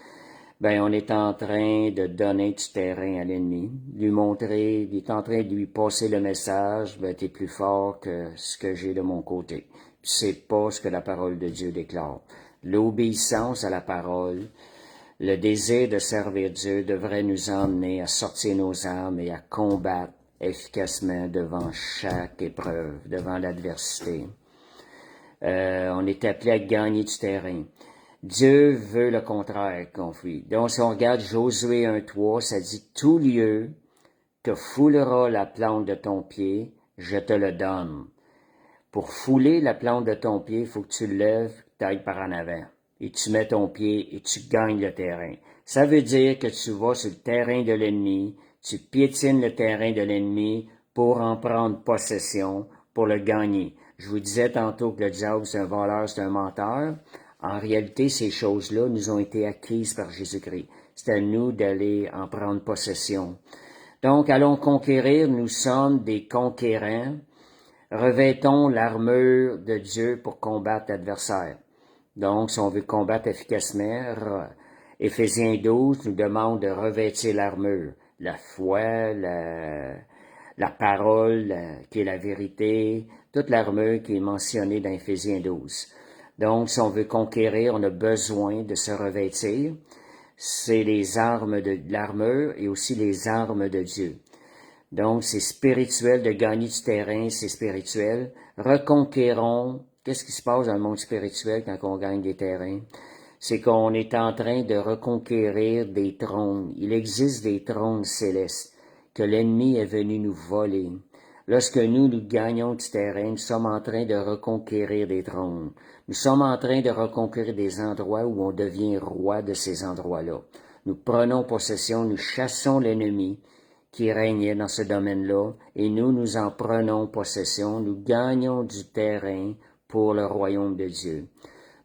on est en train de donner du terrain à l'ennemi, lui montrer, il est en train de lui passer le message, t'es plus fort que ce que j'ai de mon côté. C'est pas ce que la parole de Dieu déclare. L'obéissance à la parole, le désir de servir Dieu devrait nous emmener à sortir nos armes et à combattre efficacement devant chaque épreuve, devant l'adversité. On est appelé à gagner du terrain. Dieu veut le contraire qu'on fuit. Donc, si on regarde Josué 1:3, ça dit « Tout lieu que foulera la plante de ton pied, je te le donne. » Pour fouler la plante de ton pied, il faut que tu le lèves, t'ailles par en avant. Et tu mets ton pied et tu gagnes le terrain. Ça veut dire que tu vas sur le terrain de l'ennemi, tu piétines le terrain de l'ennemi pour en prendre possession, pour le gagner. Je vous disais tantôt que le diable, c'est un voleur, c'est un menteur. En réalité, ces choses-là nous ont été acquises par Jésus-Christ. C'est à nous d'aller en prendre possession. Donc, allons conquérir, nous sommes des conquérants. Revêtons l'armure de Dieu pour combattre l'adversaire. Donc, si on veut combattre efficacement, Éphésiens 12 nous demande de revêtir l'armure. La foi, la parole, qui est la vérité, toute l'armure qui est mentionnée dans Éphésiens 12. Donc, si on veut conquérir, on a besoin de se revêtir. C'est les armes de l'armure et aussi les armes de Dieu. Donc, c'est spirituel de gagner du terrain, c'est spirituel. Reconquérons. Qu'est-ce qui se passe dans le monde spirituel quand on gagne des terrains? C'est qu'on est en train de reconquérir des trônes. Il existe des trônes célestes que l'ennemi est venu nous voler. Lorsque nous gagnons du terrain, nous sommes en train de reconquérir des trônes. Nous sommes en train de reconquérir des endroits où on devient roi de ces endroits-là. Nous prenons possession, nous chassons l'ennemi qui régnait dans ce domaine-là, et nous en prenons possession, nous gagnons du terrain pour le royaume de Dieu.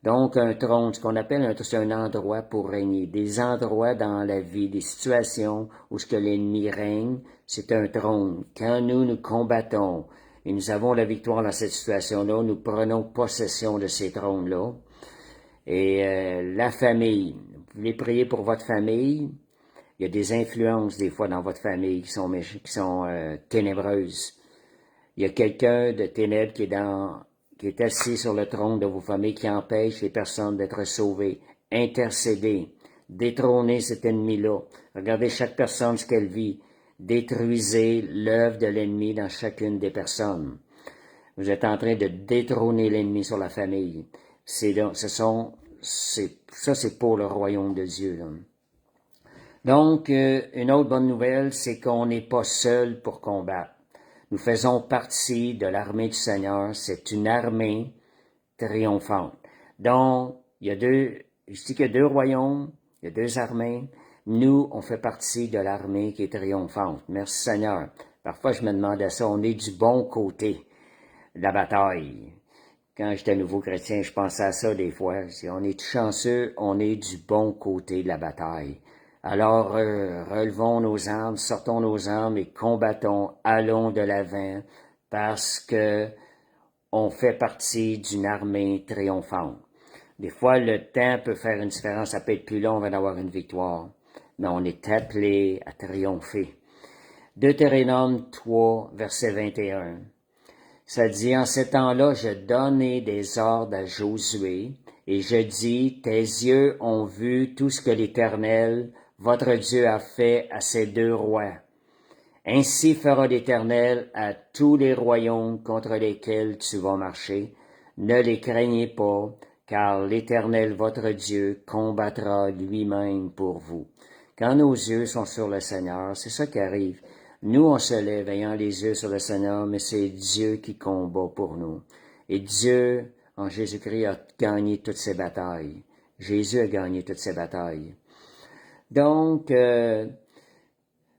Donc, un trône, ce qu'on appelle c'est un endroit pour régner. Des endroits dans la vie, des situations où ce que l'ennemi règne, c'est un trône. Quand nous combattons et nous avons la victoire dans cette situation-là. Nous prenons possession de ces trônes-là. Et la famille, vous voulez prier pour votre famille? Il y a des influences des fois dans votre famille qui sont ténébreuses. Il y a quelqu'un de ténèbres qui est assis sur le trône de vos familles, qui empêche les personnes d'être sauvées. Intercédez, détrônez cet ennemi-là. Regardez chaque personne ce qu'elle vit. Détruisez l'œuvre de l'ennemi dans chacune des personnes. Vous êtes en train de détrôner l'ennemi sur la famille. C'est pour le royaume de Dieu, là. Donc, une autre bonne nouvelle, c'est qu'on n'est pas seul pour combattre. Nous faisons partie de l'armée du Seigneur. C'est une armée triomphante. Donc, je dis qu'il y a deux royaumes, il y a deux armées. Nous, on fait partie de l'armée qui est triomphante. Merci Seigneur. Parfois, je me demandais ça, on est du bon côté de la bataille. Quand j'étais nouveau chrétien, je pensais à ça des fois. Si on est chanceux, on est du bon côté de la bataille. Alors, relevons nos armes, sortons nos armes et combattons, allons de l'avant, parce que on fait partie d'une armée triomphante. Des fois, le temps peut faire une différence, ça peut être plus long avant d'avoir une victoire, mais on est appelé à triompher. Deutéronome 3, verset 21. Ça dit, en ce temps-là, je donnai des ordres à Josué, et je dis, tes yeux ont vu tout ce que l'Éternel, votre Dieu, a fait à ces deux rois. Ainsi fera l'Éternel à tous les royaumes contre lesquels tu vas marcher. Ne les craignez pas, car l'Éternel, votre Dieu, combattra lui-même pour vous. Quand nos yeux sont sur le Seigneur, c'est ça qui arrive. Nous, on se lève ayant les yeux sur le Seigneur, mais c'est Dieu qui combat pour nous. Et Dieu, en Jésus-Christ, a gagné toutes ses batailles. Jésus a gagné toutes ses batailles. Donc,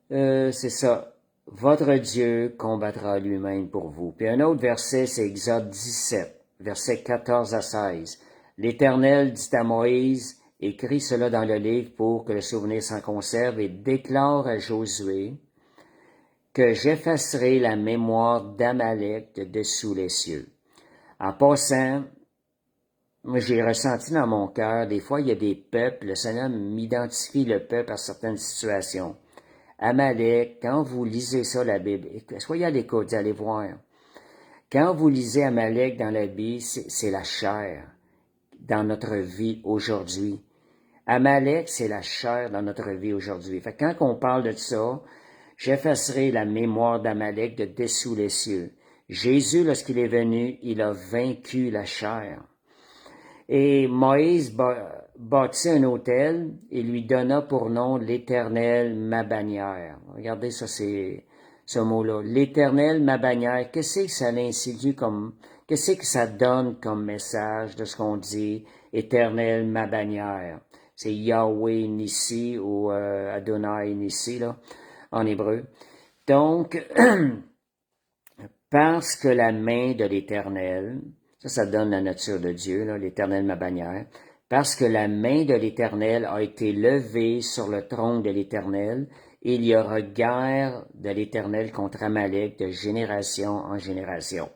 c'est ça. Votre Dieu combattra lui-même pour vous. Puis un autre verset, c'est Exode 17, versets 14 à 16. L'Éternel dit à Moïse, écris cela dans le livre pour que le souvenir s'en conserve et déclare à Josué que j'effacerai la mémoire d'Amalek de dessous les cieux. En passant, moi j'ai ressenti dans mon cœur, des fois il y a des peuples, le Seigneur m'identifie le peuple à certaines situations. Amalek, quand vous lisez ça, la Bible, soyez à l'écoute, allez voir. Quand vous lisez Amalek dans la Bible, c'est la chair dans notre vie aujourd'hui. Amalek, c'est la chair dans notre vie aujourd'hui. Fait que quand on parle de ça, j'effacerai la mémoire d'Amalek de dessous les cieux. Jésus, lorsqu'il est venu, il a vaincu la chair. Et Moïse bâtit un autel et lui donna pour nom l'Éternel, ma bannière. Regardez ça, c'est ce mot-là. L'Éternel, ma bannière. Qu'est-ce que ça l'insinue qu'est-ce que ça donne comme message de ce qu'on dit, Éternel, ma bannière? C'est Yahweh Nissi ou Adonai Nissi, là, en hébreu. Donc, parce que la main de l'Éternel, ça donne la nature de Dieu, là, l'Éternel ma bannière, parce que la main de l'Éternel a été levée sur le trône de l'Éternel, il y aura guerre de l'Éternel contre Amalek de génération en génération.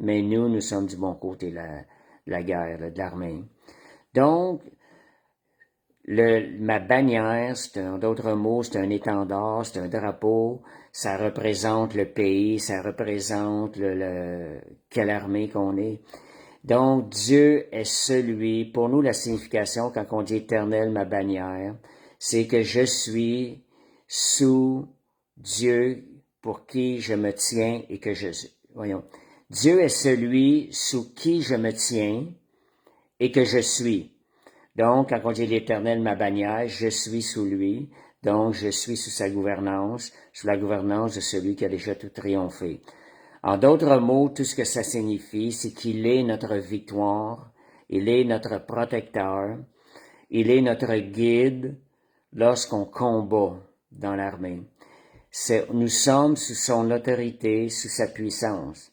Mais nous sommes du bon côté de la guerre, là, de l'armée. Donc, ma bannière, d'autres mots, c'est un étendard, c'est un drapeau, ça représente le pays, ça représente quelle armée qu'on est. Donc, Dieu est celui, pour nous, la signification, quand on dit éternel, ma bannière, c'est que je suis sous Dieu pour qui je me tiens et que voyons. Dieu est celui sous qui je me tiens et que je suis. Donc, quand on dit l'Éternel, ma bannière, je suis sous lui. Donc, je suis sous sa gouvernance, sous la gouvernance de celui qui a déjà tout triomphé. En d'autres mots, tout ce que ça signifie, c'est qu'il est notre victoire, il est notre protecteur, il est notre guide lorsqu'on combat dans l'armée. Nous sommes sous son autorité, sous sa puissance.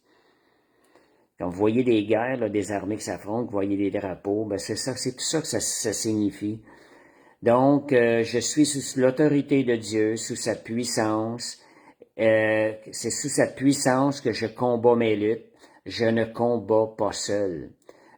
Quand vous voyez des guerres, là, des armées qui s'affrontent, vous voyez des drapeaux, ben c'est tout ça que ça signifie. Donc, je suis sous l'autorité de Dieu, sous sa puissance, C'est sous sa puissance que je combats mes luttes. Je ne combats pas seul.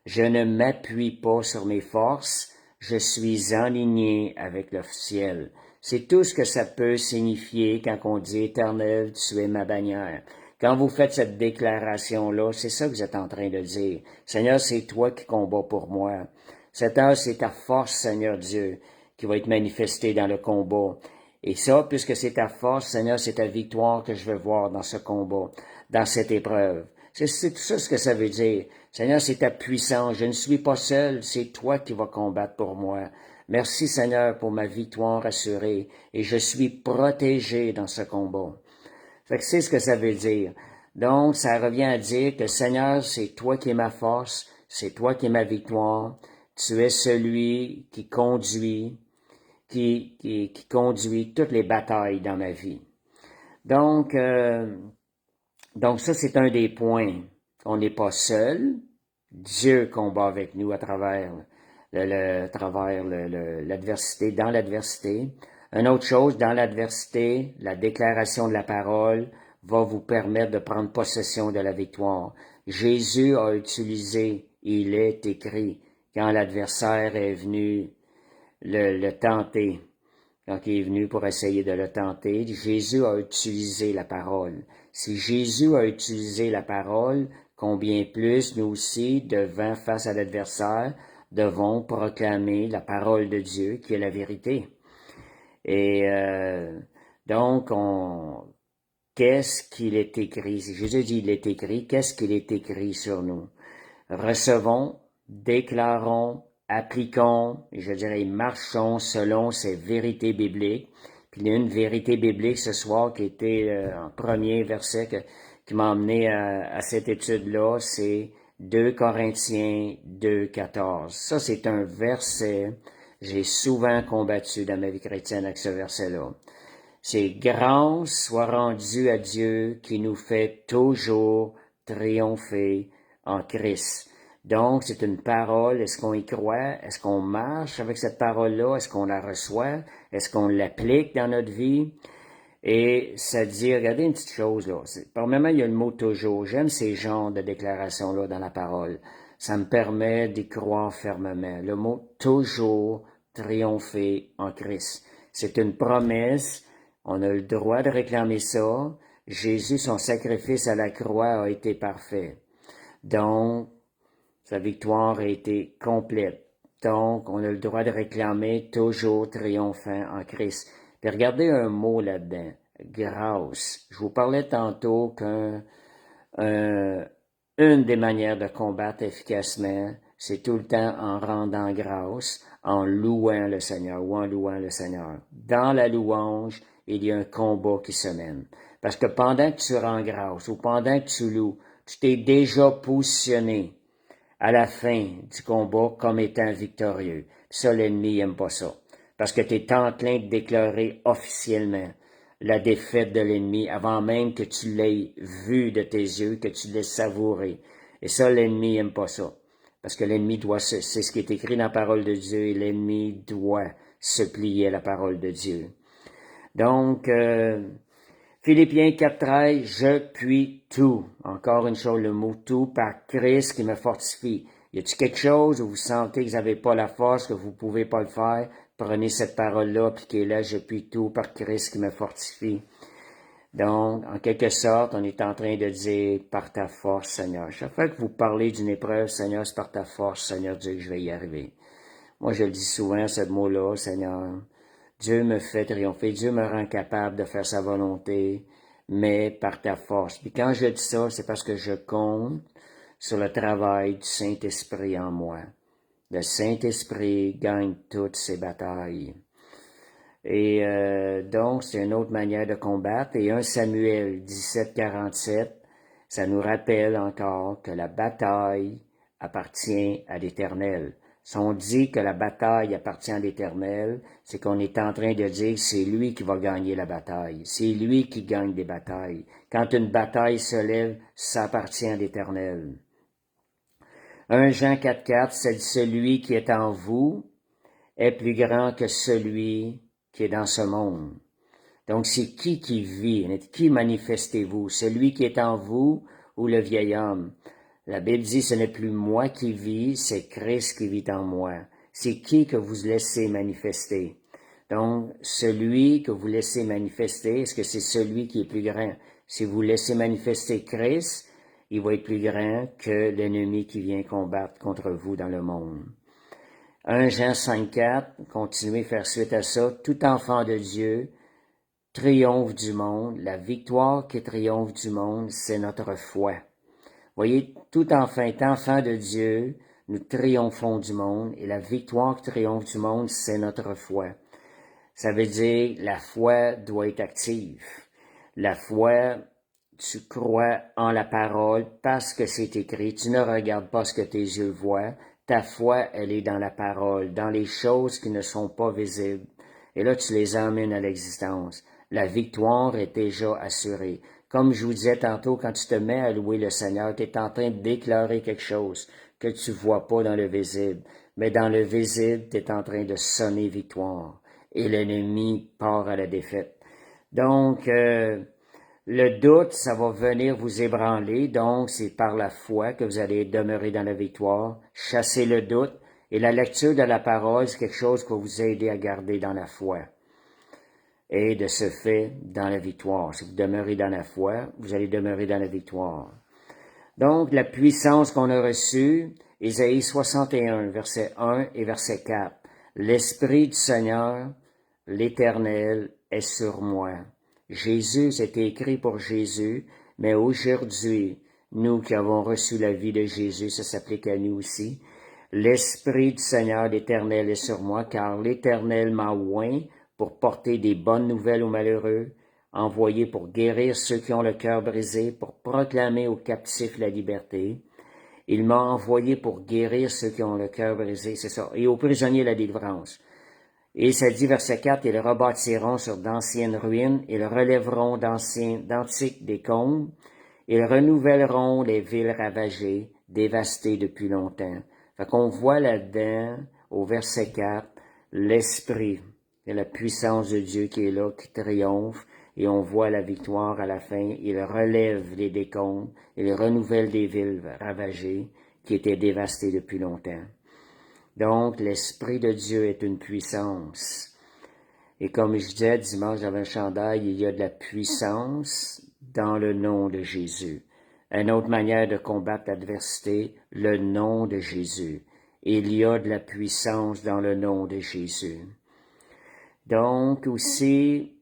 Je ne m'appuie pas sur mes forces. Je suis aligné avec le ciel. C'est tout ce que ça peut signifier quand on dit « Éternel, tu es ma bannière ». Quand vous faites cette déclaration-là, c'est ça que vous êtes en train de dire. Seigneur, c'est toi qui combats pour moi. Cette heure, c'est ta force, Seigneur Dieu, qui va être manifestée dans le combat. Et ça, puisque c'est ta force, Seigneur, c'est ta victoire que je veux voir dans ce combat, dans cette épreuve. C'est tout ça ce que ça veut dire. Seigneur, c'est ta puissance. Je ne suis pas seul, c'est toi qui vas combattre pour moi. Merci, Seigneur, pour ma victoire assurée. Et je suis protégé dans ce combat. Fait que c'est ce que ça veut dire. Donc, ça revient à dire que Seigneur, c'est toi qui es ma force, c'est toi qui es ma victoire. Tu es celui qui conduit, qui conduit toutes les batailles dans ma vie. Donc ça, c'est un des points. On n'est pas seul. Dieu combat avec nous à travers l'adversité, dans l'adversité. Une autre chose, dans l'adversité, la déclaration de la parole va vous permettre de prendre possession de la victoire. Jésus a utilisé, il est écrit, quand l'adversaire est venu le tenter, quand il est venu pour essayer de le tenter, Jésus a utilisé la parole. Si Jésus a utilisé la parole, combien plus nous aussi, devant face à l'adversaire, devons proclamer la parole de Dieu qui est la vérité. Et donc, qu'est-ce qu'il est écrit? Si Jésus dit il est écrit, qu'est-ce qu'il est écrit sur nous? Recevons, déclarons, appliquons, et je dirais marchons selon ces vérités bibliques. Puis il y a une vérité biblique ce soir qui était en premier verset qui m'a amené à cette étude-là, c'est 2 Corinthiens 2,14. Ça, c'est un verset, j'ai souvent combattu dans ma vie chrétienne avec ce verset-là. C'est « Grâce soit rendue à Dieu qui nous fait toujours triompher en Christ ». Donc, c'est une parole. Est-ce qu'on y croit? Est-ce qu'on marche avec cette parole-là? Est-ce qu'on la reçoit? Est-ce qu'on l'applique dans notre vie? Et ça dit, regardez une petite chose, là. Par moment, il y a le mot « toujours ». J'aime ces genres de déclarations-là dans la parole. Ça me permet d'y croire fermement. Le mot « toujours triompher en Christ ». C'est une promesse. On a le droit de réclamer ça. Jésus, son sacrifice à la croix a été parfait. Donc, sa victoire a été complète. Donc, on a le droit de réclamer toujours triomphant en Christ. Puis regardez un mot là-dedans, grâce. Je vous parlais tantôt une des manières de combattre efficacement, c'est tout le temps en rendant grâce, en louant le Seigneur ou en louant le Seigneur. Dans la louange, il y a un combat qui se mène. Parce que pendant que tu rends grâce ou pendant que tu loues, tu t'es déjà positionné à la fin du combat comme étant victorieux. Puis ça, l'ennemi n'aime pas ça. Parce que tu es en train de déclarer officiellement la défaite de l'ennemi avant même que tu l'aies vu de tes yeux, que tu l'aies savouré. Et ça, l'ennemi n'aime pas ça. Parce que l'ennemi doit c'est ce qui est écrit dans la parole de Dieu, et l'ennemi doit se plier à la parole de Dieu. Donc, Philippiens 4.13, je puis tout. Encore une chose, le mot tout, par Christ qui me fortifie. Y a-t-il quelque chose où vous sentez que vous n'avez pas la force, que vous ne pouvez pas le faire? Prenez cette parole-là, appliquez-la, je puis tout, par Christ qui me fortifie. Donc, en quelque sorte, on est en train de dire, par ta force, Seigneur. Chaque fois que vous parlez d'une épreuve, Seigneur, c'est par ta force, Seigneur Dieu, que je vais y arriver. Moi, je le dis souvent, ce mot-là, Seigneur. Dieu me fait triompher, Dieu me rend capable de faire sa volonté, mais par ta force. Puis quand je dis ça, c'est parce que je compte sur le travail du Saint-Esprit en moi. Le Saint-Esprit gagne toutes ces batailles. Et donc, c'est une autre manière de combattre. Et 1 Samuel 17,47, ça nous rappelle encore que la bataille appartient à l'Éternel. Si on dit que la bataille appartient à l'Éternel, c'est qu'on est en train de dire que c'est lui qui va gagner la bataille. C'est lui qui gagne des batailles. Quand une bataille se lève, ça appartient à l'Éternel. 1 Jean 4,4, c'est celui qui est en vous est plus grand que celui qui est dans ce monde. Donc, c'est qui vit? Qui manifestez-vous? Celui qui est en vous ou le vieil homme? La Bible dit, ce n'est plus moi qui vis, c'est Christ qui vit en moi. C'est qui que vous laissez manifester? Donc, celui que vous laissez manifester, est-ce que c'est celui qui est plus grand? Si vous laissez manifester Christ, il va être plus grand que l'ennemi qui vient combattre contre vous dans le monde. 1 Jean 5,4, continuez à faire suite à ça. Tout enfant de Dieu triomphe du monde. La victoire qui triomphe du monde, c'est notre foi. Voyez, tout enfant de Dieu, nous triomphons du monde et la victoire qui triomphe du monde, c'est notre foi. Ça veut dire la foi doit être active. La foi, tu crois en la parole parce que c'est écrit. Tu ne regardes pas ce que tes yeux voient. Ta foi, elle est dans la parole, dans les choses qui ne sont pas visibles. Et là, tu les emmènes à l'existence. La victoire est déjà assurée. Comme je vous disais tantôt, quand tu te mets à louer le Seigneur, tu es en train de déclarer quelque chose que tu vois pas dans le visible. Mais dans le visible, tu es en train de sonner victoire. Et l'ennemi part à la défaite. Donc, le doute, ça va venir vous ébranler. Donc, c'est par la foi que vous allez demeurer dans la victoire. Chasser le doute. Et la lecture de la parole, c'est quelque chose qui va vous aider à garder dans la foi. Et de ce fait, dans la victoire. Si vous demeurez dans la foi, vous allez demeurer dans la victoire. Donc, la puissance qu'on a reçue, Ésaïe 61, verset 1 et verset 4. L'Esprit du Seigneur, l'Éternel, est sur moi. Jésus, c'était écrit pour Jésus, mais aujourd'hui, nous qui avons reçu la vie de Jésus, ça s'applique à nous aussi. L'Esprit du Seigneur, l'Éternel, est sur moi, car l'Éternel m'a oint pour porter des bonnes nouvelles aux malheureux, envoyé pour guérir ceux qui ont le cœur brisé, pour proclamer aux captifs la liberté. Il m'a envoyé pour guérir ceux qui ont le cœur brisé, c'est ça, et aux prisonniers la délivrance. Et ça dit, verset 4, ils rebâtiront sur d'anciennes ruines, ils relèveront d'antiques décombres, ils renouvelleront les villes ravagées, dévastées depuis longtemps. Fait qu'on voit là-dedans, au verset 4, l'Esprit et la puissance de Dieu qui est là, qui triomphe, et on voit la victoire à la fin. Il relève les décombres, il renouvelle des villes ravagées qui étaient dévastées depuis longtemps. Donc, l'Esprit de Dieu est une puissance. Et comme je disais dimanche dans un chandail, il y a de la puissance dans le nom de Jésus. Une autre manière de combattre l'adversité, le nom de Jésus. Il y a de la puissance dans le nom de Jésus. Donc, aussi,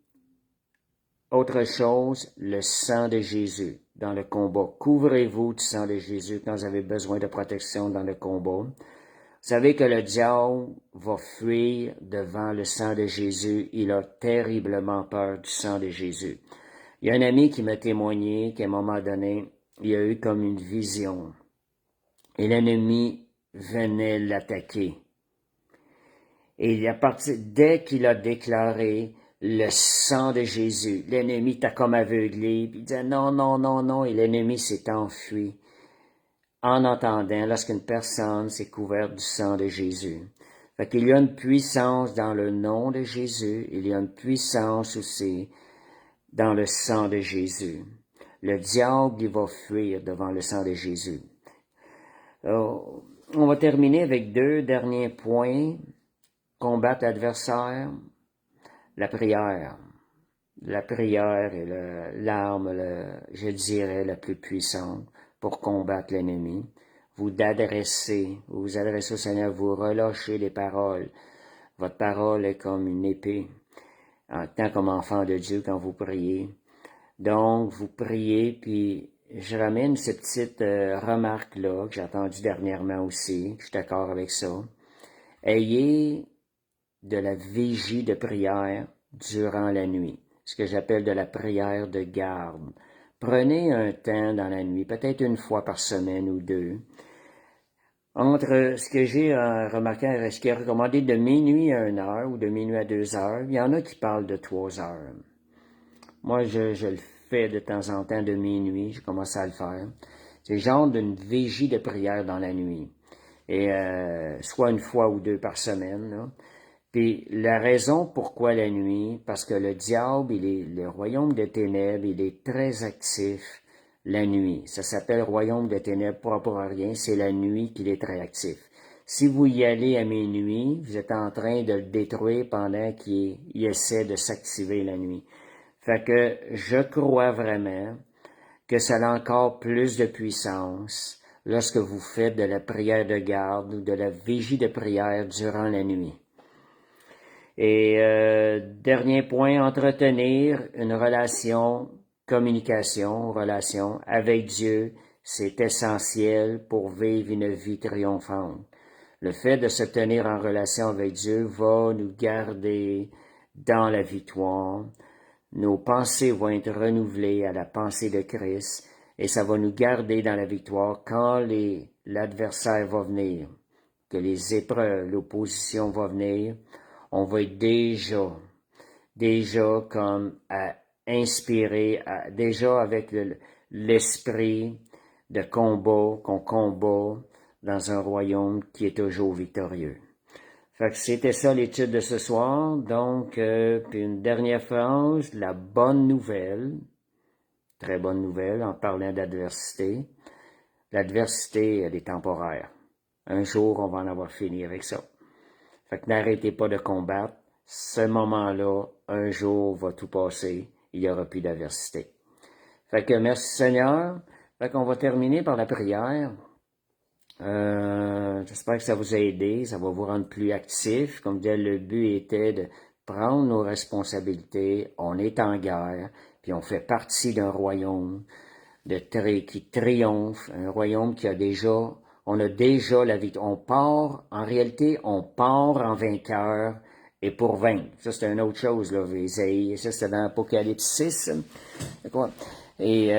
autre chose, le sang de Jésus dans le combat. Couvrez-vous du sang de Jésus quand vous avez besoin de protection dans le combat. Vous savez que le diable va fuir devant le sang de Jésus. Il a terriblement peur du sang de Jésus. Il y a un ami qui m'a témoigné qu'à un moment donné, il a eu comme une vision. Et l'ennemi venait l'attaquer. Et dès qu'il a déclaré le sang de Jésus, l'ennemi t'a comme aveuglé. Puis il disait non, non, non, non. Et l'ennemi s'est enfui. En entendant, lorsqu'une personne s'est couverte du sang de Jésus. Fait qu'il y a une puissance dans le nom de Jésus, il y a une puissance aussi dans le sang de Jésus. Le diable, il va fuir devant le sang de Jésus. On va terminer avec 2 derniers points. Combattre l'adversaire, la prière. La prière est l'arme, je dirais, la plus puissante pour combattre l'ennemi. Vous adressez au Seigneur, vous relâchez les paroles. Votre parole est comme une épée, en tant comme enfant de Dieu quand vous priez. Donc, vous priez, puis je ramène cette petite remarque-là que j'ai entendue dernièrement aussi, que je suis d'accord avec ça. Ayez de la vigie de prière durant la nuit, ce que j'appelle de la prière de garde. Prenez un temps dans la nuit, peut-être une fois par semaine ou 2, entre ce que j'ai remarqué, ce qui est recommandé de minuit à 1 heure ou de minuit à 2 heures, il y en a qui parlent de 3 heures. Moi, je le fais de temps en temps de minuit, je commence à le faire. C'est genre d'une vigie de prière dans la nuit. Et soit une fois ou 2 par semaine, là. Puis la raison pourquoi la nuit, parce que le diable, le royaume des ténèbres, il est très actif la nuit. Ça s'appelle royaume des ténèbres pas pour rien, c'est la nuit qu'il est très actif. Si vous y allez à minuit, vous êtes en train de le détruire pendant qu'il essaie de s'activer la nuit. Fait que je crois vraiment que ça a encore plus de puissance lorsque vous faites de la prière de garde ou de la vigie de prière durant la nuit. Et dernier point, entretenir une relation avec Dieu, c'est essentiel pour vivre une vie triomphante. Le fait de se tenir en relation avec Dieu va nous garder dans la victoire. Nos pensées vont être renouvelées à la pensée de Christ et ça va nous garder dans la victoire quand l'adversaire va venir, que les épreuves, l'opposition va venir. On va être déjà comme à inspirer, déjà avec l'esprit de combat, qu'on combat dans un royaume qui est toujours victorieux. Fait que c'était ça l'étude de ce soir. Donc, puis une dernière phrase, la bonne nouvelle, très bonne nouvelle en parlant d'adversité. L'adversité, elle est temporaire. Un jour, on va en avoir fini avec ça. Fait que n'arrêtez pas de combattre. Ce moment-là, un jour, va tout passer. Il n'y aura plus d'adversité. Fait que merci Seigneur. Fait qu'on va terminer par la prière. J'espère que ça vous a aidé. Ça va vous rendre plus actif. Comme disait, le but était de prendre nos responsabilités. On est en guerre. Puis on fait partie d'un royaume qui triomphe. Un royaume qui a déjà... On a déjà la victoire. En réalité, on part en vainqueur et pour vaincre. Ça, c'est une autre chose, là, Isaïe. Ça, c'est dans Apocalypse 6. Et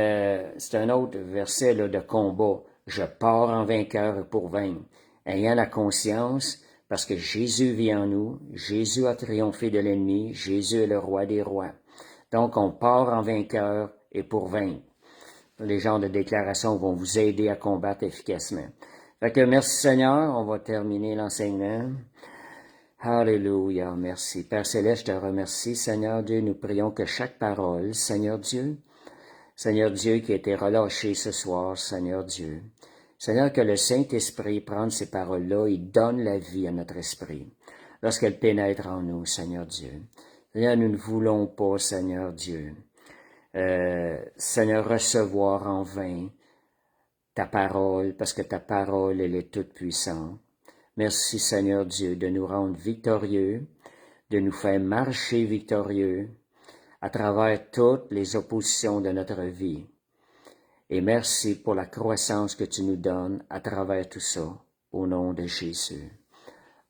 c'est un autre verset là, de combat. Je pars en vainqueur et pour vaincre. Ayant la conscience, parce que Jésus vit en nous, Jésus a triomphé de l'ennemi, Jésus est le roi des rois. Donc, on part en vainqueur et pour vaincre. Les genres de déclarations vont vous aider à combattre efficacement. Fait que merci Seigneur, on va terminer l'enseignement. Alléluia, merci. Père Céleste, je te remercie, Seigneur Dieu, nous prions que chaque parole, Seigneur Dieu qui a été relâchée ce soir, Seigneur Dieu, Seigneur, que le Saint-Esprit prenne ces paroles-là et donne la vie à notre esprit lorsqu'elle pénètre en nous, Seigneur Dieu. Seigneur, nous ne voulons pas, Seigneur Dieu, Seigneur, recevoir en vain ta parole, parce que ta parole, elle est toute puissante. Merci, Seigneur Dieu, de nous rendre victorieux, de nous faire marcher victorieux à travers toutes les oppositions de notre vie. Et merci pour la croissance que tu nous donnes à travers tout ça, au nom de Jésus.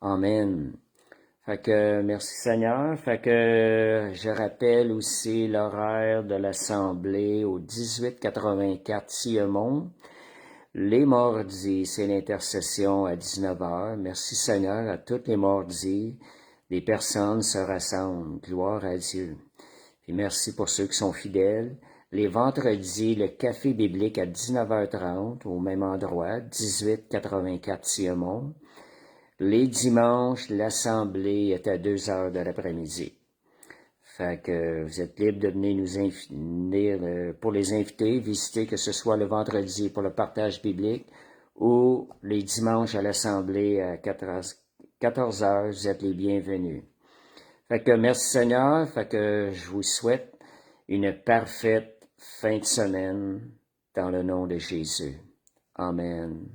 Amen. Fait que, merci Seigneur. Fait que, je rappelle aussi l'horaire de l'Assemblée au 1884 Siemon. Les mardis, c'est l'intercession à 19h. Merci Seigneur, à tous les mardis, les personnes se rassemblent. Gloire à Dieu. Puis merci pour ceux qui sont fidèles. Les vendredis, le café biblique à 19h30, au même endroit, 1884 Siemon. Les dimanches, l'assemblée est à 2h de l'après-midi. Fait que vous êtes libre de venir venir pour les inviter, visiter, que ce soit le vendredi pour le partage biblique ou les dimanches à l'assemblée à 14h, vous êtes les bienvenus. Fait que merci Seigneur, fait que je vous souhaite une parfaite fin de semaine dans le nom de Jésus. Amen.